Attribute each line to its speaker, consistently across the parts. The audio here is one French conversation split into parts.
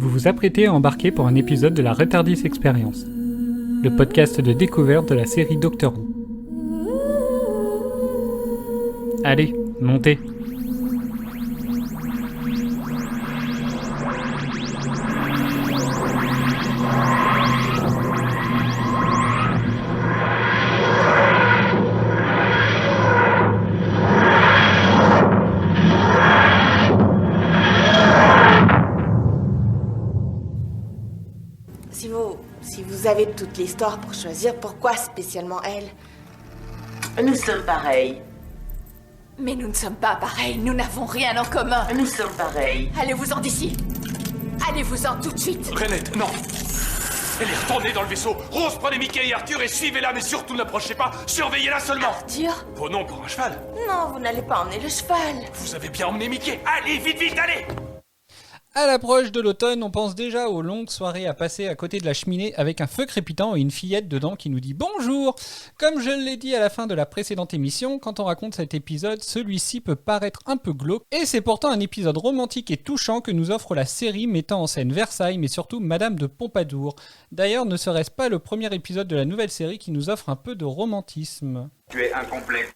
Speaker 1: Vous vous apprêtez à embarquer pour un épisode de la Retardis Experience, le podcast de découverte de la série Doctor Who. Allez, montez.
Speaker 2: Si vous avez toute l'histoire pour choisir, pourquoi spécialement elle?
Speaker 3: Nous sommes pareils.
Speaker 4: Mais nous ne sommes pas pareils, nous n'avons rien en commun.
Speaker 3: Nous sommes pareils.
Speaker 4: Allez-vous-en d'ici. Allez-vous-en tout de suite.
Speaker 5: Renette, non. Elle est retournée dans le vaisseau. Rose, prenez Mickey et Arthur et suivez-la, mais surtout n'approchez pas. Surveillez-la seulement.
Speaker 2: Arthur?
Speaker 5: Oh non, pour un cheval.
Speaker 2: Non, vous n'allez pas emmener le cheval.
Speaker 5: Vous avez bien emmené Mickey. Allez, vite, vite, allez.
Speaker 1: À l'approche de l'automne, on pense déjà aux longues soirées à passer à côté de la cheminée avec un feu crépitant et une fillette dedans qui nous dit bonjour. Comme je l'ai dit à la fin de la précédente émission, quand on raconte cet épisode, celui-ci peut paraître un peu glauque, et c'est pourtant un épisode romantique et touchant que nous offre la série mettant en scène Versailles, mais surtout Madame de Pompadour. D'ailleurs, ne serait-ce pas le premier épisode de la nouvelle série qui nous offre un peu de romantisme?
Speaker 5: Tu es incomplet.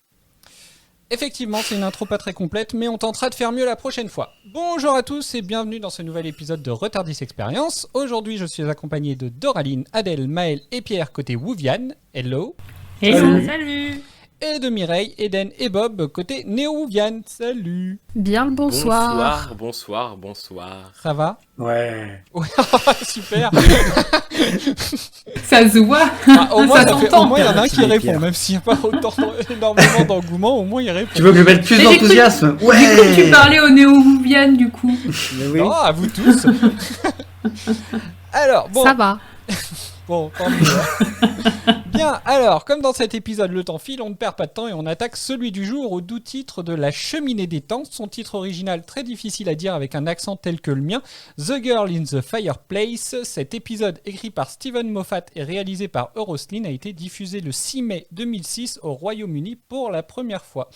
Speaker 1: Effectivement, c'est une intro pas très complète, mais on tentera de faire mieux la prochaine fois. Bonjour à tous et bienvenue dans ce nouvel épisode de Retardis Experience. Aujourd'hui, je suis accompagné de Doraline, Adèle, Maël et Pierre côté Wouvian. Hello.
Speaker 6: Hello. Salut.
Speaker 1: Et de Mireille, Eden et Bob côté Néo-Wouvian. Salut.
Speaker 6: Bien le bonsoir.
Speaker 7: Bonsoir.
Speaker 1: Ça va?
Speaker 7: Ouais.
Speaker 1: Ouais, super.
Speaker 6: Ça se voit.
Speaker 1: Au moins,
Speaker 6: ça s'entend.
Speaker 1: au moins, il y en a un qui
Speaker 7: Merci,
Speaker 1: répond,
Speaker 7: Pierre.
Speaker 1: même s'il n'y a pas énormément d'engouement, au moins il répond.
Speaker 7: Tu veux que je mette plus
Speaker 6: Mais j'ai
Speaker 7: d'enthousiasme?
Speaker 6: J'ai cru que tu parlais au Néo-Wouvian du coup.
Speaker 7: Mais oui.
Speaker 1: Non, à vous tous. Alors, bon.
Speaker 6: Ça va.
Speaker 1: Bon, tant mieux. Bien, alors, comme dans cet épisode, le temps file, on ne perd pas de temps et on attaque celui du jour au doux titre de La Cheminée des Temps. Son titre original très difficile à dire avec un accent tel que le mien, The Girl in the Fireplace. Cet épisode, écrit par Steven Moffat et réalisé par Euroslin, a été diffusé le 6 mai 2006 au Royaume-Uni pour la première fois.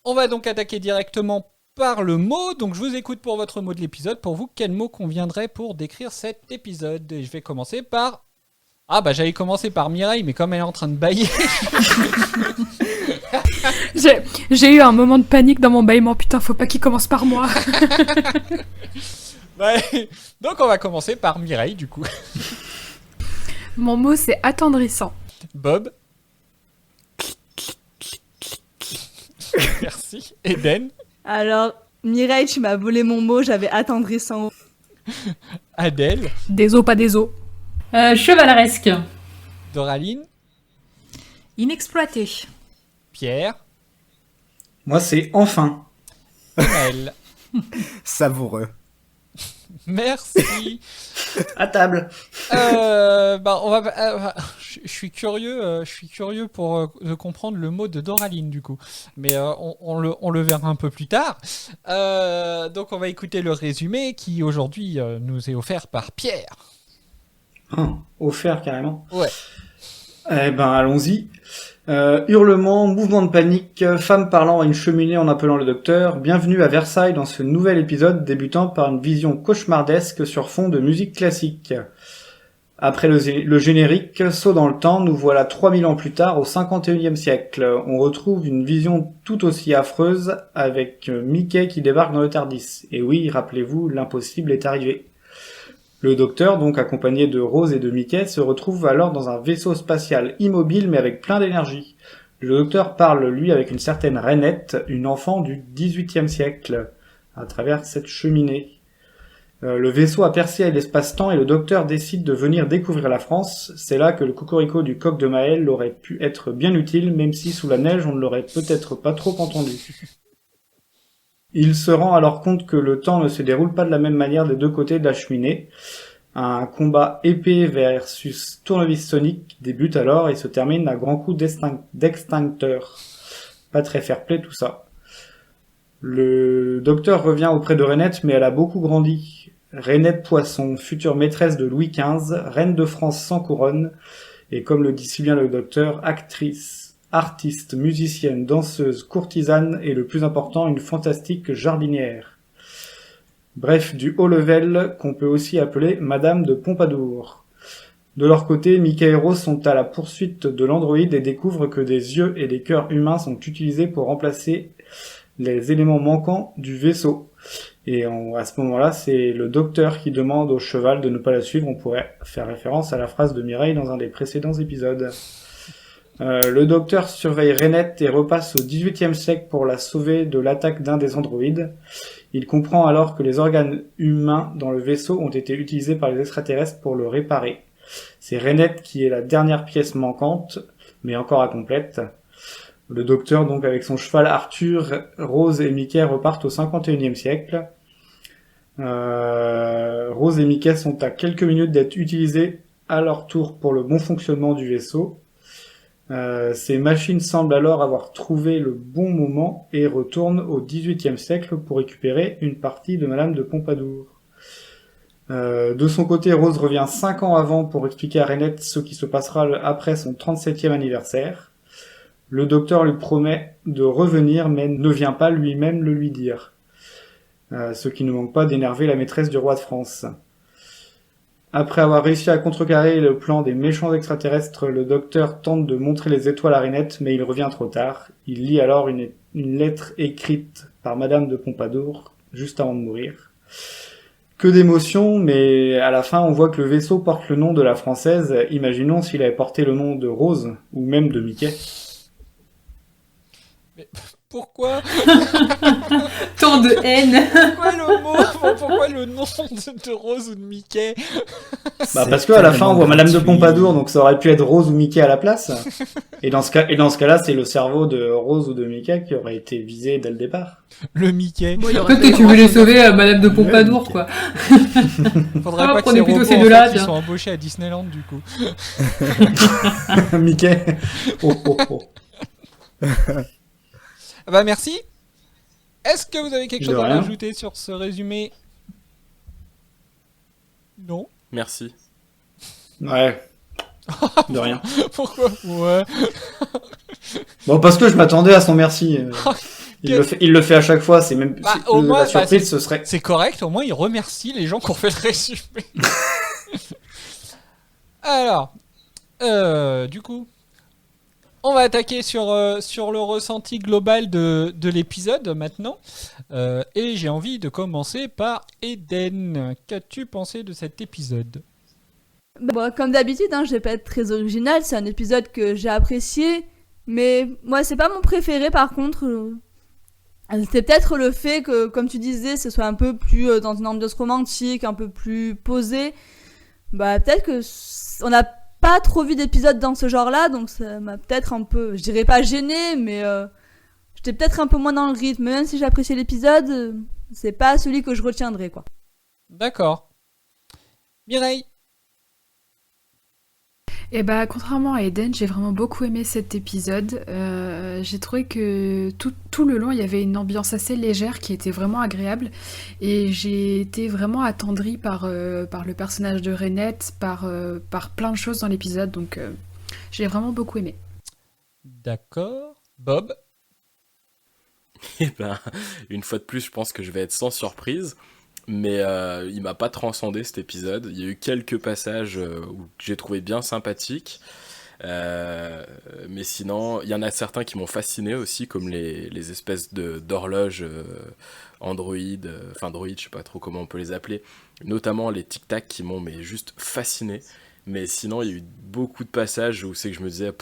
Speaker 1: On va donc attaquer directement par le mot, donc je vous écoute pour votre mot de l'épisode. Pour vous, quel mot conviendrait pour décrire cet épisode? Et je vais commencer par... Ah bah j'allais commencer par Mireille, mais comme elle est en train de bâiller...
Speaker 6: J'ai eu un moment de panique dans mon bâillement. Putain, faut pas qu'il commence par moi.
Speaker 1: Ouais. Donc on va commencer par Mireille, du coup.
Speaker 6: Mon mot, c'est attendrissant.
Speaker 1: Bob. Merci. Eden.
Speaker 8: Alors, Mireille, tu m'as volé mon mot, j'avais attendrissant.
Speaker 1: Adèle.
Speaker 6: Des os, pas des os.
Speaker 9: Chevaleresque.
Speaker 1: Doraline.
Speaker 9: Inexploité.
Speaker 1: Pierre.
Speaker 7: Moi, c'est enfin.
Speaker 1: Mel.
Speaker 10: Savoureux.
Speaker 1: Merci.
Speaker 7: À table.
Speaker 1: On va. Je suis curieux de comprendre le mot de Doraline du coup, mais on le verra un peu plus tard. Donc on va écouter le résumé qui aujourd'hui nous est offert par Pierre.
Speaker 7: Offert carrément.
Speaker 1: Ouais.
Speaker 7: Eh ben, allons-y. Hurlements, mouvement de panique, femme parlant à une cheminée en appelant le docteur. Bienvenue à Versailles dans ce nouvel épisode débutant par une vision cauchemardesque sur fond de musique classique. Après le générique, saut dans le temps, nous voilà 3000 ans plus tard au 51e siècle. On retrouve une vision tout aussi affreuse avec Mickey qui débarque dans le Tardis. Et oui, rappelez-vous, l'impossible est arrivé. Le docteur, donc accompagné de Rose et de Mickey, se retrouve alors dans un vaisseau spatial immobile mais avec plein d'énergie. Le docteur parle, lui, avec une certaine Renette, une enfant du XVIIIe siècle, à travers cette cheminée. Le vaisseau a percé à l'espace-temps et le docteur décide de venir découvrir la France. C'est là que le cocorico du coq de Maël aurait pu être bien utile, même si sous la neige on ne l'aurait peut-être pas trop entendu. Il se rend alors compte que le temps ne se déroule pas de la même manière des deux côtés de la cheminée. Un combat épée versus tournevis sonique débute alors et se termine à grands coups d'extincteur. Pas très fair-play tout ça. Le docteur revient auprès de Renette, mais elle a beaucoup grandi. Renette Poisson, future maîtresse de Louis XV, reine de France sans couronne, et comme le dit si bien le docteur, actrice, artiste, musicienne, danseuse, courtisane et le plus important, une fantastique jardinière. Bref, du haut level qu'on peut aussi appeler Madame de Pompadour. De leur côté, Mickey et Rose sont à la poursuite de l'androïde et découvrent que des yeux et des cœurs humains sont utilisés pour remplacer les éléments manquants du vaisseau. Et à ce moment-là, c'est le docteur qui demande au cheval de ne pas la suivre. On pourrait faire référence à la phrase de Mireille dans un des précédents épisodes. Le docteur surveille Renette et repasse au XVIIIe siècle pour la sauver de l'attaque d'un des androïdes. Il comprend alors que les organes humains dans le vaisseau ont été utilisés par les extraterrestres pour le réparer. C'est Renette qui est la dernière pièce manquante, mais encore incomplète. Le docteur, donc, avec son cheval Arthur, Rose et Mickey repartent au 51e siècle. Rose et Mickey sont à quelques minutes d'être utilisés à leur tour pour le bon fonctionnement du vaisseau. Ces machines semblent alors avoir trouvé le bon moment et retournent au XVIIIe siècle pour récupérer une partie de Madame de Pompadour. De son côté, Rose revient 5 ans avant pour expliquer à Renette ce qui se passera après son 37e anniversaire. Le docteur lui promet de revenir, mais ne vient pas lui-même le lui dire. Ce qui ne manque pas d'énerver la maîtresse du roi de France. Après avoir réussi à contrecarrer le plan des méchants extraterrestres, le docteur tente de montrer les étoiles à Renette, mais il revient trop tard. Il lit alors une lettre écrite par Madame de Pompadour, juste avant de mourir. Que d'émotions, mais à la fin on voit que le vaisseau porte le nom de la Française. Imaginons s'il avait porté le nom de Rose, ou même de Mickey.
Speaker 1: Mais pourquoi
Speaker 9: Tant de haine.
Speaker 1: Pourquoi le nom de Rose ou de Mickey?
Speaker 7: Parce que à la fin on voit Madame de Pompadour, donc ça aurait pu être Rose ou Mickey à la place. Et dans ce cas-là, c'est le cerveau de Rose ou de Mickey qui aurait été visé dès le départ.
Speaker 1: Le Mickey.
Speaker 9: Peut-être que tu voulais sauver Madame de Pompadour, quoi.
Speaker 1: Faudrait pas que ces
Speaker 9: plutôt
Speaker 1: robots
Speaker 9: ces deux-là,
Speaker 1: qui
Speaker 9: tiens.
Speaker 1: sont embauchés à Disneyland du coup.
Speaker 7: Mickey. Oh.
Speaker 1: Bah merci. Est-ce que vous avez quelque chose à
Speaker 7: rien.
Speaker 1: rajouter sur ce résumé? Non.
Speaker 11: Merci.
Speaker 7: Ouais. De rien.
Speaker 1: Pourquoi? Ouais.
Speaker 7: Bon, parce que je m'attendais à son merci. Il le fait à chaque fois, c'est même
Speaker 1: Au moins,
Speaker 7: la surprise, ce serait.
Speaker 1: C'est correct, au moins il remercie les gens qui ont fait le résumé. Alors, du coup, on va attaquer sur le ressenti global de l'épisode maintenant. Et j'ai envie de commencer par Eden. Qu'as-tu pensé de cet épisode?
Speaker 8: Bon, comme d'habitude, je vais pas être très original, c'est un épisode que j'ai apprécié, mais moi c'est pas mon préféré par contre. C'est peut-être le fait que, comme tu disais, ce soit un peu plus dans une ambiance romantique, un peu plus posée. Peut-être que on n'a pas trop vu d'épisodes dans ce genre-là, donc ça m'a peut-être un peu, je dirais pas gêné, mais j'étais peut-être un peu moins dans le rythme. Même si j'appréciais l'épisode, c'est pas celui que je retiendrai, quoi.
Speaker 1: D'accord. Mireille?
Speaker 6: Et contrairement à Eden, j'ai vraiment beaucoup aimé cet épisode. J'ai trouvé que tout le long, il y avait une ambiance assez légère qui était vraiment agréable. Et j'ai été vraiment attendrie par le personnage de Renette, par plein de choses dans l'épisode. Donc, j'ai vraiment beaucoup aimé.
Speaker 1: D'accord. Bob?
Speaker 11: Une fois de plus, je pense que je vais être sans surprise. Mais il m'a pas transcendé cet épisode. Il y a eu quelques passages que j'ai trouvé bien sympathiques. Mais sinon, il y en a certains qui m'ont fasciné aussi, comme les espèces d'horloges androïdes, droïdes, je sais pas trop comment on peut les appeler. Notamment les tic-tac qui m'ont juste fasciné. Mais sinon, il y a eu beaucoup de passages où c'est que je me disais...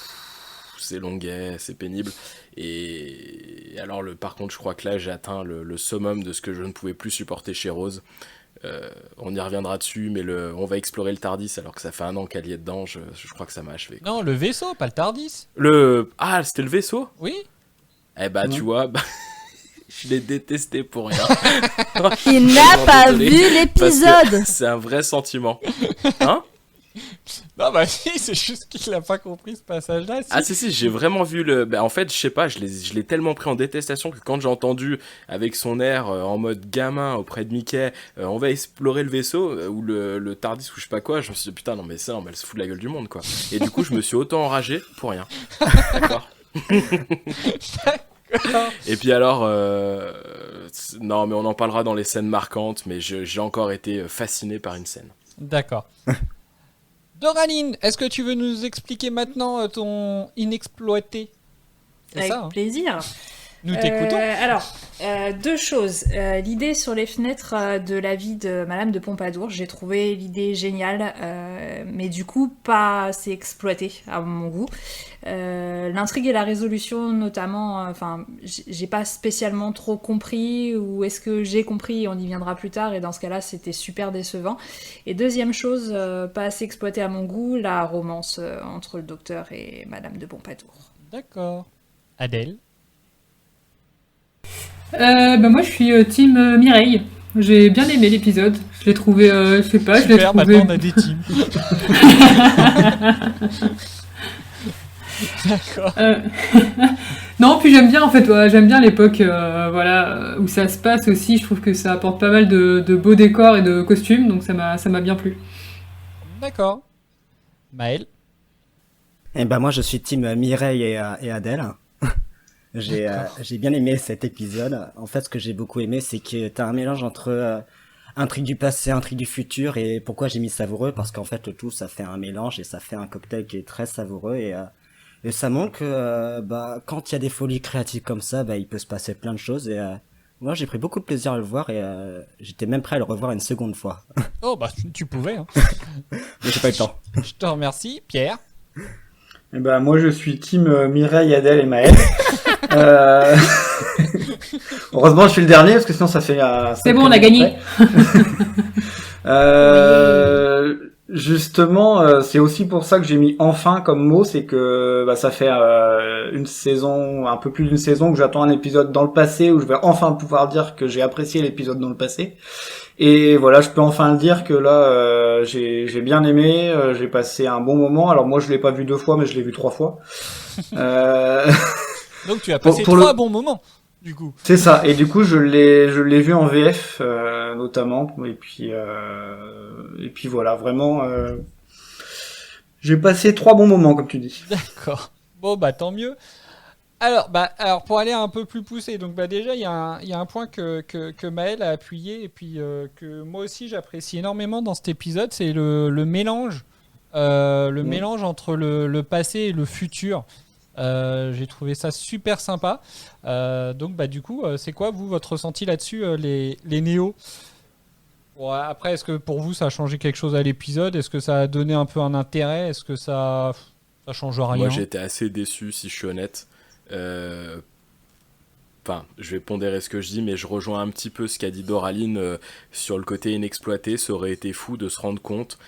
Speaker 11: c'est longuet, c'est pénible. Et alors, par contre, je crois que là, j'ai atteint le summum de ce que je ne pouvais plus supporter chez Rose. On y reviendra dessus, mais on va explorer le TARDIS alors que ça fait 1 an qu'elle y est dedans. Je crois que ça m'a achevé.
Speaker 1: Non, le vaisseau, pas le TARDIS.
Speaker 11: Ah, c'était le vaisseau ?
Speaker 1: Oui.
Speaker 11: Tu vois, je l'ai détesté pour rien.
Speaker 8: Il n'a pas vu l'épisode.
Speaker 11: C'est un vrai sentiment. Hein ?
Speaker 1: Non, si, c'est juste qu'il a pas compris ce passage-là. Si.
Speaker 11: Ah si, j'ai vraiment vu en fait, je sais pas, je l'ai tellement pris en détestation que quand j'ai entendu avec son air en mode gamin auprès de Mickey, on va explorer le vaisseau ou le TARDIS ou je sais pas quoi, je me suis dit putain non mais elle se fout de la gueule du monde quoi. Et du coup, je me suis autant enragé pour rien. D'accord. Et puis alors, Non, mais on en parlera dans les scènes marquantes, mais j'ai encore été fasciné par une scène.
Speaker 1: D'accord. Doraline, est-ce que tu veux nous expliquer maintenant ton inexploité? C'est
Speaker 12: Avec
Speaker 1: ça, hein.
Speaker 12: plaisir.
Speaker 1: Nous t'écoutons.
Speaker 12: Alors, deux choses. L'idée sur les fenêtres de la vie de Madame de Pompadour, j'ai trouvé l'idée géniale, mais du coup pas assez exploitée à mon goût. L'intrigue et la résolution notamment, enfin, j'ai pas spécialement trop compris, ou est-ce que j'ai compris et on y viendra plus tard, et dans ce cas-là c'était super décevant. Et deuxième chose, pas assez exploitée à mon goût, la romance entre le docteur et Madame de Pompadour.
Speaker 1: D'accord. Adèle?
Speaker 9: Moi je suis team Mireille. J'ai bien aimé l'épisode. Je l'ai trouvé, je sais pas, je l'ai
Speaker 1: Super,
Speaker 9: trouvé.
Speaker 1: maintenant on a des teams. D'accord.
Speaker 9: Non, puis j'aime bien en fait, j'aime bien l'époque où ça se passe aussi. Je trouve que ça apporte pas mal de beaux décors et de costumes, donc ça m'a bien plu.
Speaker 1: D'accord. Maël?
Speaker 10: Eh ben moi je suis team Mireille et Adèle. J'ai bien aimé cet épisode. En fait, ce que j'ai beaucoup aimé, c'est que t'as un mélange entre intrigue du passé, intrigue du futur, et pourquoi j'ai mis savoureux, parce qu'en fait le tout ça fait un mélange et ça fait un cocktail qui est très savoureux, et ça montre que quand il y a des folies créatives comme ça, il peut se passer plein de choses, et moi j'ai pris beaucoup de plaisir à le voir, et j'étais même prêt à le revoir une seconde fois.
Speaker 1: Oh bah tu pouvais, hein.
Speaker 10: Mais j'ai pas eu le temps.
Speaker 1: Je te remercie. Pierre?
Speaker 7: Eh ben, moi, je suis team Mireille, Adèle et Maël. Heureusement, je suis le dernier, parce que sinon, ça fait...
Speaker 9: C'est bon, on a gagné.
Speaker 7: Justement, c'est aussi pour ça que j'ai mis enfin comme mot, c'est que ça fait une saison, un peu plus d'une saison, que j'attends un épisode dans le passé, où je vais enfin pouvoir dire que j'ai apprécié l'épisode dans le passé. Et voilà, je peux enfin le dire que là, j'ai bien aimé, j'ai passé un bon moment. Alors moi, je l'ai pas vu 2 fois, mais je l'ai vu 3 fois.
Speaker 1: Donc tu as passé 3 bons moments, du coup.
Speaker 7: C'est ça. Et du coup, je l'ai vu en VF, notamment. Et puis voilà, vraiment, j'ai passé 3 bons moments, comme tu dis.
Speaker 1: D'accord. Bon, tant mieux. Alors pour aller un peu plus poussé, donc déjà il y a un point que Maël a appuyé et puis que moi aussi j'apprécie énormément dans cet épisode, c'est le mélange, mélange entre le passé et le futur. J'ai trouvé ça super sympa. Donc du coup, c'est quoi vous votre ressenti là-dessus, les néos? Bon, après, est-ce que pour vous ça a changé quelque chose à l'épisode? Est-ce que ça a donné un peu un intérêt? Est-ce que ça change rien?
Speaker 11: Moi j'ai été assez déçu, si je suis honnête. Enfin, je vais pondérer ce que je dis, mais je rejoins un petit peu ce qu'a dit Doraline sur le côté inexploité. Ça aurait été fou de se rendre compte,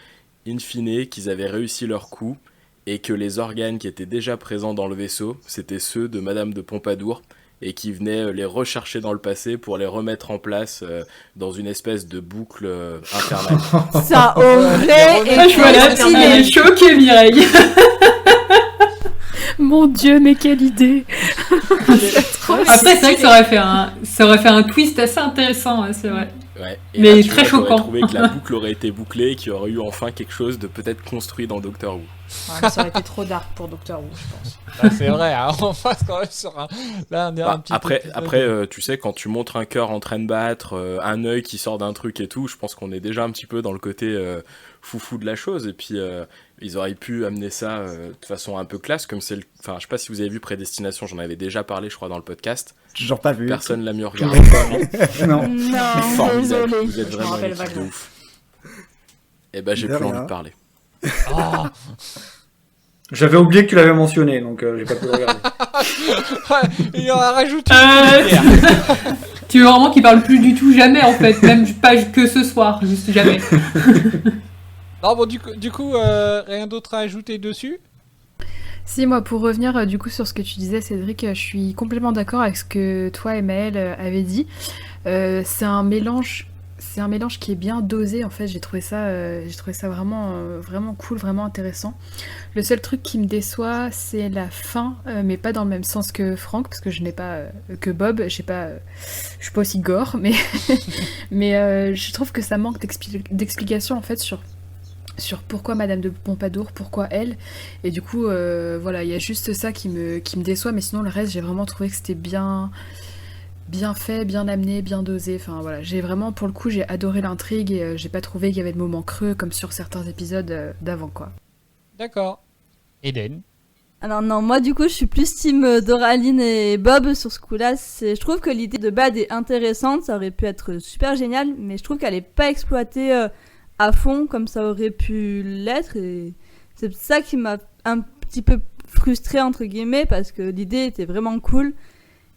Speaker 11: in fine, qu'ils avaient réussi leur coup et que les organes qui étaient déjà présents dans le vaisseau, c'était ceux de Madame de Pompadour et qui venaient les rechercher dans le passé pour les remettre en place dans une espèce de boucle infernale.
Speaker 8: Ça aurait été
Speaker 9: elle est choquée, Mireille.
Speaker 6: Mon Dieu, mais quelle idée!
Speaker 9: Après, c'est vrai que ça aurait fait un twist assez intéressant, c'est vrai.
Speaker 11: Ouais. Et
Speaker 9: mais
Speaker 11: là,
Speaker 9: très choquant.
Speaker 11: J'aurais trouvé que la boucle aurait été bouclée et qu'il y aurait eu enfin quelque chose de peut-être construit dans Doctor Who.
Speaker 12: Ouais, ça aurait été trop dark pour Doctor Who, je pense.
Speaker 1: C'est vrai, hein, on passe quand même sur un... Là, on est un petit
Speaker 11: après tu sais, quand tu montres un cœur en train de battre, un œil qui sort d'un truc et tout, je pense qu'on est déjà un petit peu dans le côté foufou de la chose. Et puis, ils auraient pu amener ça de façon un peu classe, comme c'est le... Enfin, je sais pas si vous avez vu Prédestination, j'en avais déjà parlé, je crois, dans le podcast.
Speaker 10: Toujours pas vu.
Speaker 11: Personne l'a mieux regardé.
Speaker 10: Non.
Speaker 11: Formidable.
Speaker 12: Désolé.
Speaker 11: Vous êtes vraiment une équipe de ouf. Et j'ai plus envie de parler.
Speaker 1: Oh.
Speaker 7: J'avais oublié que tu l'avais mentionné, donc j'ai pas pu le regarder.
Speaker 1: Ouais, il en a rajouté.
Speaker 9: Tu veux vraiment qu'il parle plus du tout, jamais en fait, même pas que ce soir, juste jamais.
Speaker 1: Non, bon, du coup rien d'autre à ajouter dessus?
Speaker 6: Si, moi, pour revenir du coup sur ce que tu disais, Cédric, je suis complètement d'accord avec ce que toi et Maël avez dit. C'est un mélange qui est bien dosé, en fait. J'ai trouvé ça vraiment, vraiment cool, vraiment intéressant. Le seul truc qui me déçoit, c'est la fin, mais pas dans le même sens que Franck, parce que je n'ai pas que Bob, je suis pas aussi gore, mais mais je trouve que ça manque d'explications en fait sur pourquoi Madame de Pompadour, pourquoi elle, et du coup voilà, il y a juste ça qui me déçoit, mais sinon le reste j'ai vraiment trouvé que c'était bien bien fait, bien amené, bien dosé. Enfin voilà, j'ai vraiment, pour le coup, j'ai adoré l'intrigue et j'ai pas trouvé qu'il y avait de moments creux comme sur certains épisodes d'avant, quoi.
Speaker 1: D'accord. Eden.
Speaker 8: Alors non, moi du coup je suis plus team Doraline et Bob sur ce coup-là. Je trouve que l'idée de Bad est intéressante, ça aurait pu être super génial, mais je trouve qu'elle est pas exploitée à fond comme ça aurait pu l'être. Et c'est ça qui m'a un petit peu frustrée entre guillemets, parce que l'idée était vraiment cool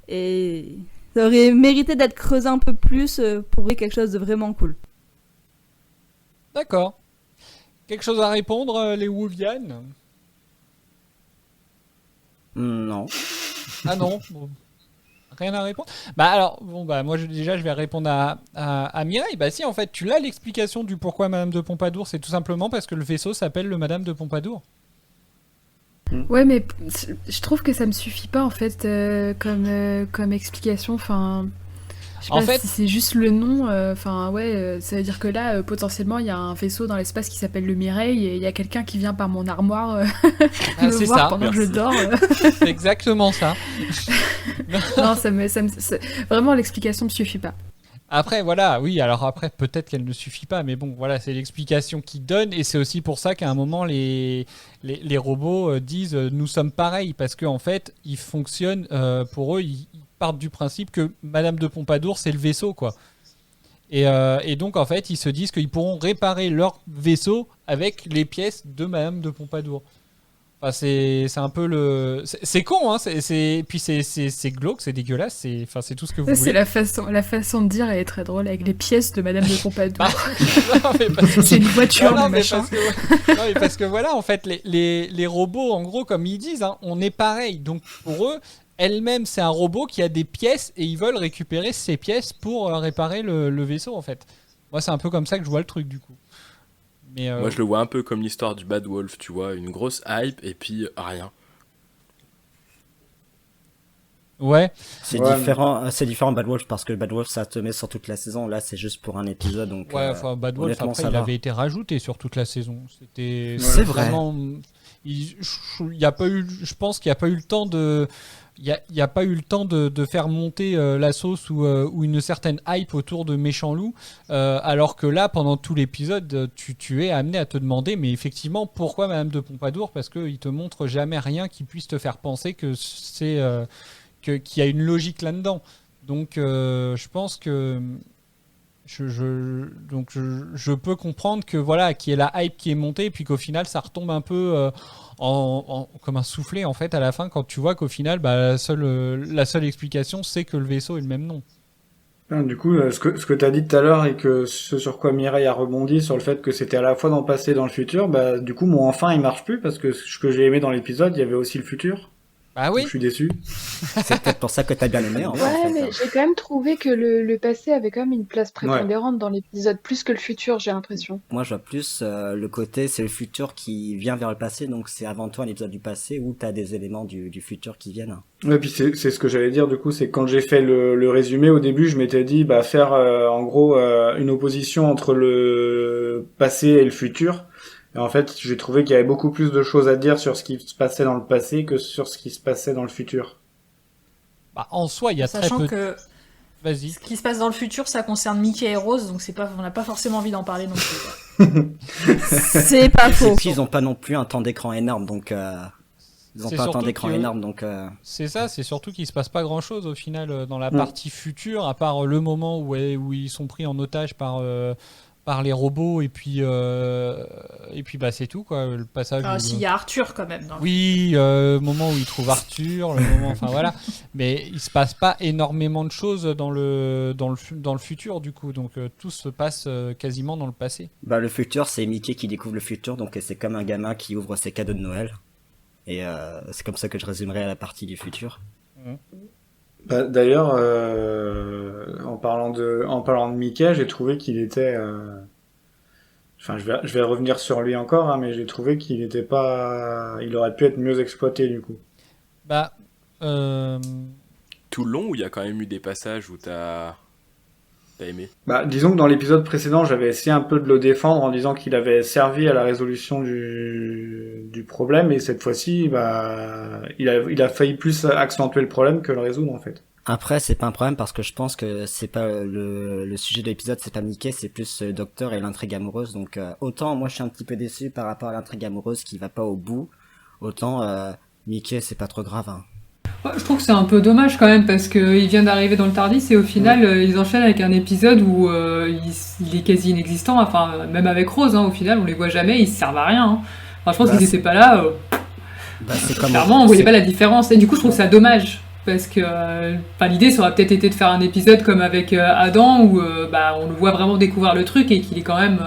Speaker 8: et ça aurait mérité d'être creusé un peu plus pour voir quelque chose de vraiment cool.
Speaker 1: D'accord. Quelque chose à répondre, les Wolvian?
Speaker 10: Non.
Speaker 1: Ah non, bon. Rien à répondre. Bah alors, bon bah moi déjà je vais répondre à Mireille. Bah si, en fait tu l'as l'explication du pourquoi Madame de Pompadour, c'est tout simplement parce que le vaisseau s'appelle le Madame de Pompadour.
Speaker 6: Ouais, mais je trouve que ça me suffit pas en fait comme explication. Enfin, je sais pas
Speaker 1: En fait-
Speaker 6: si c'est juste le nom. Enfin, ouais, ça veut dire que là, potentiellement, il y a un vaisseau dans l'espace qui s'appelle le Mireille et il y a quelqu'un qui vient par mon armoire
Speaker 1: Ah,
Speaker 6: me
Speaker 1: c'est
Speaker 6: voir
Speaker 1: ça,
Speaker 6: pendant que je
Speaker 1: merci.
Speaker 6: dors.
Speaker 1: C'est exactement ça.
Speaker 6: Non, vraiment l'explication me suffit pas.
Speaker 1: Après, voilà, oui, alors après, peut-être qu'elle ne suffit pas, mais bon, voilà, c'est l'explication qu'ils donnent, et c'est aussi pour ça qu'à un moment, les robots disent nous sommes pareils, parce qu'en fait, ils fonctionnent, pour eux, ils partent du principe que Madame de Pompadour, c'est le vaisseau, quoi. Et donc, en fait, ils se disent qu'ils pourront réparer leur vaisseau avec les pièces de Madame de Pompadour. Enfin, c'est un peu le... C'est con, hein, puis c'est glauque, c'est dégueulasse, c'est tout ce que vous voulez.
Speaker 6: C'est la façon de dire, elle est très drôle avec les pièces de Madame de Pompadour.
Speaker 1: Non, mais parce que-
Speaker 6: C'est une voiture,
Speaker 1: non,
Speaker 6: le
Speaker 1: mais
Speaker 6: machin.
Speaker 1: non, mais parce que voilà, en fait, les robots, en gros, comme ils disent, hein, on est pareil. Donc pour eux, elle-même, c'est un robot qui a des pièces et ils veulent récupérer ces pièces pour réparer le vaisseau, en fait. Moi, c'est un peu comme ça que je vois le truc, du coup. Mais,
Speaker 11: Moi, je le vois un peu comme l'histoire du Bad Wolf, tu vois, une grosse hype et puis rien.
Speaker 1: Ouais.
Speaker 10: C'est différent Bad Wolf parce que Bad Wolf ça te met sur toute la saison. Là, c'est juste pour un épisode, donc.
Speaker 1: Ouais, enfin, Bad Wolf,
Speaker 10: honnêtement,
Speaker 1: après,
Speaker 10: ça
Speaker 1: il
Speaker 10: va.
Speaker 1: avait été rajouté sur toute la saison. C'était
Speaker 10: C'est vrai.
Speaker 1: vraiment... Il y a pas eu... Je pense qu'il n'y a pas eu le temps de... Il y a pas eu le temps de faire monter la sauce ou une certaine hype autour de Méchant Loup, alors que là, pendant tout l'épisode, tu es amené à te demander, mais effectivement, pourquoi Madame de Pompadour? Parce qu'il te montre jamais rien qui puisse te faire penser que c'est qu'il y a une logique là-dedans. Donc, je pense que je peux comprendre que voilà, qu'il y ait la hype qui est montée, puis qu'au final, ça retombe un peu comme un soufflet en fait à la fin quand tu vois qu'au final, bah, la seule explication, c'est que le vaisseau est le même nom.
Speaker 7: Du coup, ce que tu as dit tout à l'heure et que ce sur quoi Mireille a rebondi sur le fait que c'était à la fois dans le passé et dans le futur, bah du coup mon enfin il marche plus parce que ce que j'ai aimé dans l'épisode, il y avait aussi le futur.
Speaker 1: Ah oui.
Speaker 7: Donc, je suis déçu.
Speaker 10: C'est peut-être pour ça que t'as bien aimé. En
Speaker 13: Ouais,
Speaker 10: fait.
Speaker 13: mais j'ai quand même trouvé que le passé avait quand même une place prépondérante dans l'épisode, plus que le futur, j'ai l'impression.
Speaker 10: Moi, je vois plus le côté, c'est le futur qui vient vers le passé, donc c'est avant tout un épisode du passé où t'as des éléments du futur qui viennent.
Speaker 7: Ouais, puis c'est ce que j'allais dire du coup, c'est que quand j'ai fait le résumé au début, je m'étais dit bah faire en gros une opposition entre le passé et le futur. Et en fait, j'ai trouvé qu'il y avait beaucoup plus de choses à dire sur ce qui se passait dans le passé que sur ce qui se passait dans le futur.
Speaker 1: Bah, en soi, il y a
Speaker 12: Sachant
Speaker 1: très peu.
Speaker 12: que
Speaker 1: Vas-y.
Speaker 12: ce qui se passe dans le futur, ça concerne Mickey et Rose, donc on n'a pas forcément envie d'en parler non plus.
Speaker 8: C'est pas faux.
Speaker 10: Et puis ils ont pas non plus un temps d'écran énorme, donc ils ont
Speaker 1: C'est
Speaker 10: pas un temps
Speaker 1: surtout
Speaker 10: d'écran
Speaker 1: que-
Speaker 10: énorme, donc.
Speaker 1: C'est ça, c'est surtout qu'il se passe pas grand chose au final dans la partie future, à part le moment où ils sont pris en otage par les robots, et puis bah c'est tout quoi, le passage.
Speaker 12: Ah,
Speaker 1: où-
Speaker 12: s'il y a Arthur quand même. Dans le
Speaker 1: Oui, le moment où il trouve Arthur, le moment, enfin voilà. Mais il se passe pas énormément de choses dans le futur du coup, donc tout se passe quasiment dans le passé.
Speaker 10: Bah le futur, c'est Mickey qui découvre le futur, donc c'est comme un gamin qui ouvre ses cadeaux de Noël. Et c'est comme ça que je résumerai la partie du futur.
Speaker 7: Bah, d'ailleurs, en parlant de Mickey, j'ai trouvé qu'il était, enfin, je vais revenir sur lui encore, hein, mais j'ai trouvé qu'il était pas, il aurait pu être mieux exploité du coup.
Speaker 1: Bah,
Speaker 11: Tout le long où il y a quand même eu des passages où t'as aimé.
Speaker 7: Bah, disons que dans l'épisode précédent, j'avais essayé un peu de le défendre en disant qu'il avait servi à la résolution du problème, et cette fois-ci, bah, il a failli plus accentuer le problème que le résoudre en fait.
Speaker 10: Après, c'est pas un problème parce que je pense que c'est pas le sujet de l'épisode, c'est pas Mickey, c'est plus le docteur et l'intrigue amoureuse. Donc autant moi je suis un petit peu déçu par rapport à l'intrigue amoureuse qui va pas au bout, autant Mickey c'est pas trop grave. Hein.
Speaker 9: Ouais, je trouve que c'est un peu dommage quand même parce qu'il vient d'arriver dans le Tardis et au final ils enchaînent avec un épisode où il est quasi inexistant, enfin même avec Rose, hein, au final on les voit jamais, ils servent à rien. Hein. Enfin, je pense qu'ils étaient pas là,
Speaker 10: c'est comme
Speaker 9: clairement on voyait pas la différence et du coup je trouve ça dommage. Parce que l'idée ça aurait peut-être été de faire un épisode comme avec Adam où on le voit vraiment découvrir le truc et qu'il est quand même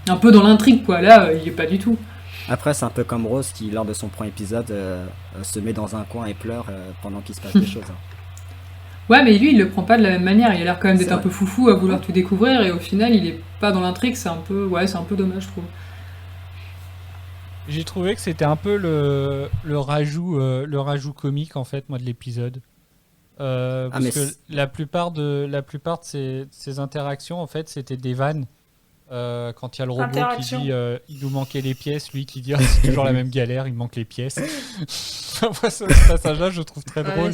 Speaker 9: un peu dans l'intrigue quoi. Là il est pas du tout.
Speaker 10: Après c'est un peu comme Rose qui lors de son premier épisode se met dans un coin et pleure pendant qu'il se passe des choses. Hein.
Speaker 9: Ouais mais lui il le prend pas de la même manière, il a l'air quand même d'être un peu foufou à vouloir tout découvrir et au final il est pas dans l'intrigue, c'est un peu dommage je trouve.
Speaker 1: J'ai trouvé que c'était un peu le rajout comique en fait moi de l'épisode. Parce que la plupart de ces interactions en fait c'était des vannes. Quand il y a le robot qui dit il nous manquait les pièces, lui qui dit c'est toujours la même galère, il manque les pièces. Moi ce passage-là je trouve très drôle.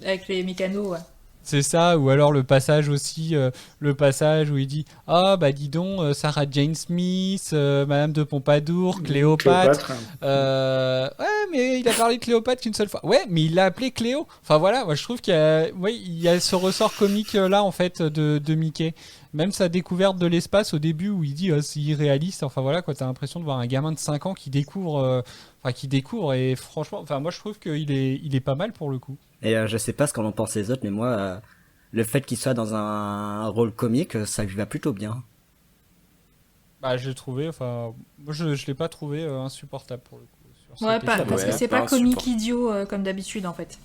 Speaker 12: Avec les mécanos, ouais.
Speaker 1: C'est ça, ou alors le passage aussi, le passage où il dit « Ah, bah dis donc, Sarah Jane Smith, Madame de Pompadour, Cléopâtre. Ouais, mais il a parlé de Cléopâtre qu'une seule fois. Ouais, mais il l'a appelé Cléo. Enfin voilà, moi je trouve qu'il y a ce ressort comique là, en fait, de Mickey. Même sa découverte de l'espace au début où il dit c'est irréaliste. Enfin voilà, quoi, t'as l'impression de voir un gamin de 5 ans qui découvre, et franchement, moi je trouve qu'il est pas mal pour le coup.
Speaker 10: Et je sais pas ce qu'en ont pensé les autres, mais moi, le fait qu'il soit dans un rôle comique, ça lui va plutôt bien.
Speaker 1: Bah, j'ai trouvé, moi je l'ai pas trouvé insupportable pour le coup.
Speaker 12: Ouais, parce que c'est pas comique idiot comme d'habitude en fait.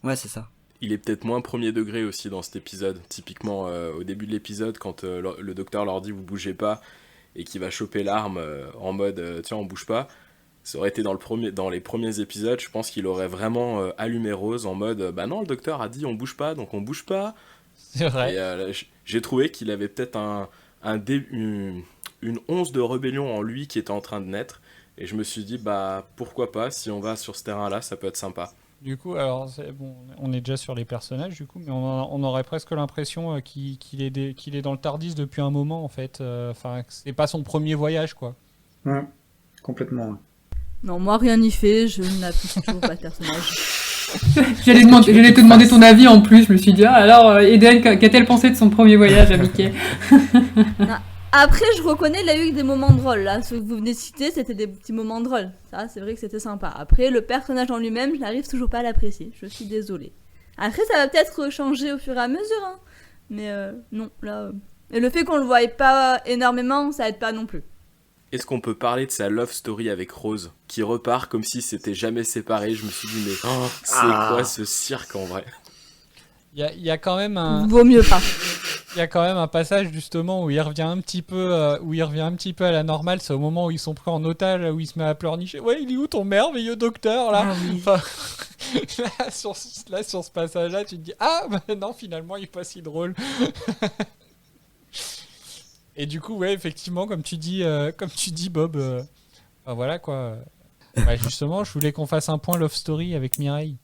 Speaker 10: Ouais, c'est ça.
Speaker 11: Il est peut-être moins premier degré aussi dans cet épisode. Typiquement, au début de l'épisode, quand le docteur leur dit vous bougez pas et qu'il va choper l'arme en mode tiens, on bouge pas. Ça aurait été dans les premiers épisodes, je pense qu'il aurait vraiment allumé Rose en mode bah non, le docteur a dit on bouge pas, donc on bouge pas.
Speaker 1: C'est vrai.
Speaker 11: Et j'ai trouvé qu'il avait peut-être une once de rébellion en lui qui était en train de naître. Et je me suis dit bah pourquoi pas, si on va sur ce terrain-là, ça peut être sympa.
Speaker 1: Du coup, alors on est déjà sur les personnages du coup, mais on aurait presque l'impression qu'il est dans le Tardis depuis un moment en fait. C'est pas son premier voyage quoi.
Speaker 7: Ouais, complètement. Ouais.
Speaker 8: Non, moi rien n'y fait, je n'apprécie toujours pas le personnage.
Speaker 9: J'allais te demander ton avis en plus, je me suis dit alors Eden, qu'a-t-elle pensé de son premier voyage à Mickey?
Speaker 8: Après, je reconnais, il a eu des moments drôles. Là, ce que vous venez de citer, c'était des petits moments drôles. Ça, c'est vrai que c'était sympa. Après, le personnage en lui-même, je n'arrive toujours pas à l'apprécier. Je suis désolée. Après, ça va peut-être changer au fur et à mesure. Hein. Mais non, là... Et le fait qu'on le voie pas énormément, ça aide pas non plus.
Speaker 11: Est-ce qu'on peut parler de sa love story avec Rose, qui repart comme si c'était jamais séparé? Je me suis dit, mais c'est quoi ce cirque en vrai?
Speaker 1: Il y a quand même un...
Speaker 8: Vaut mieux pas.
Speaker 1: Il y a quand même un passage justement où il revient un petit peu à la normale. C'est au moment où ils sont pris en otage, où il se met à pleurnicher. Ouais, il est où ton merveilleux docteur là? Là, sur ce passage-là, tu te dis non, finalement, il est pas si drôle. Et du coup, ouais, effectivement, comme tu dis, Bob, voilà quoi. Justement, je voulais qu'on fasse un point love story avec Mireille.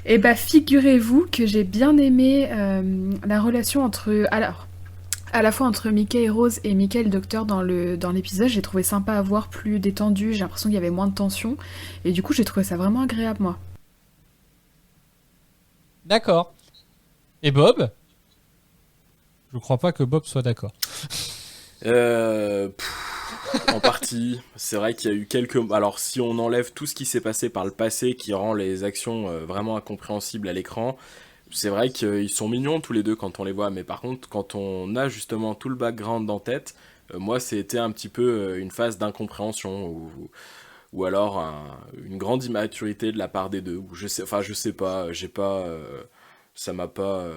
Speaker 6: Et figurez-vous que j'ai bien aimé la relation à la fois entre Mickey et Rose et Mickey et le docteur dans l'épisode. J'ai trouvé sympa à voir, plus détendu, j'ai l'impression qu'il y avait moins de tension et du coup j'ai trouvé ça vraiment agréable moi.
Speaker 1: D'accord. Et Bob? Je crois pas que Bob soit d'accord.
Speaker 11: En partie, c'est vrai qu'il y a eu quelques... Alors si on enlève tout ce qui s'est passé par le passé qui rend les actions vraiment incompréhensibles à l'écran, c'est vrai qu'ils sont mignons tous les deux quand on les voit, mais par contre quand on a justement tout le background en tête, moi c'était un petit peu une phase d'incompréhension ou alors une grande immaturité de la part des deux, ou je sais pas, j'ai pas... ça m'a pas...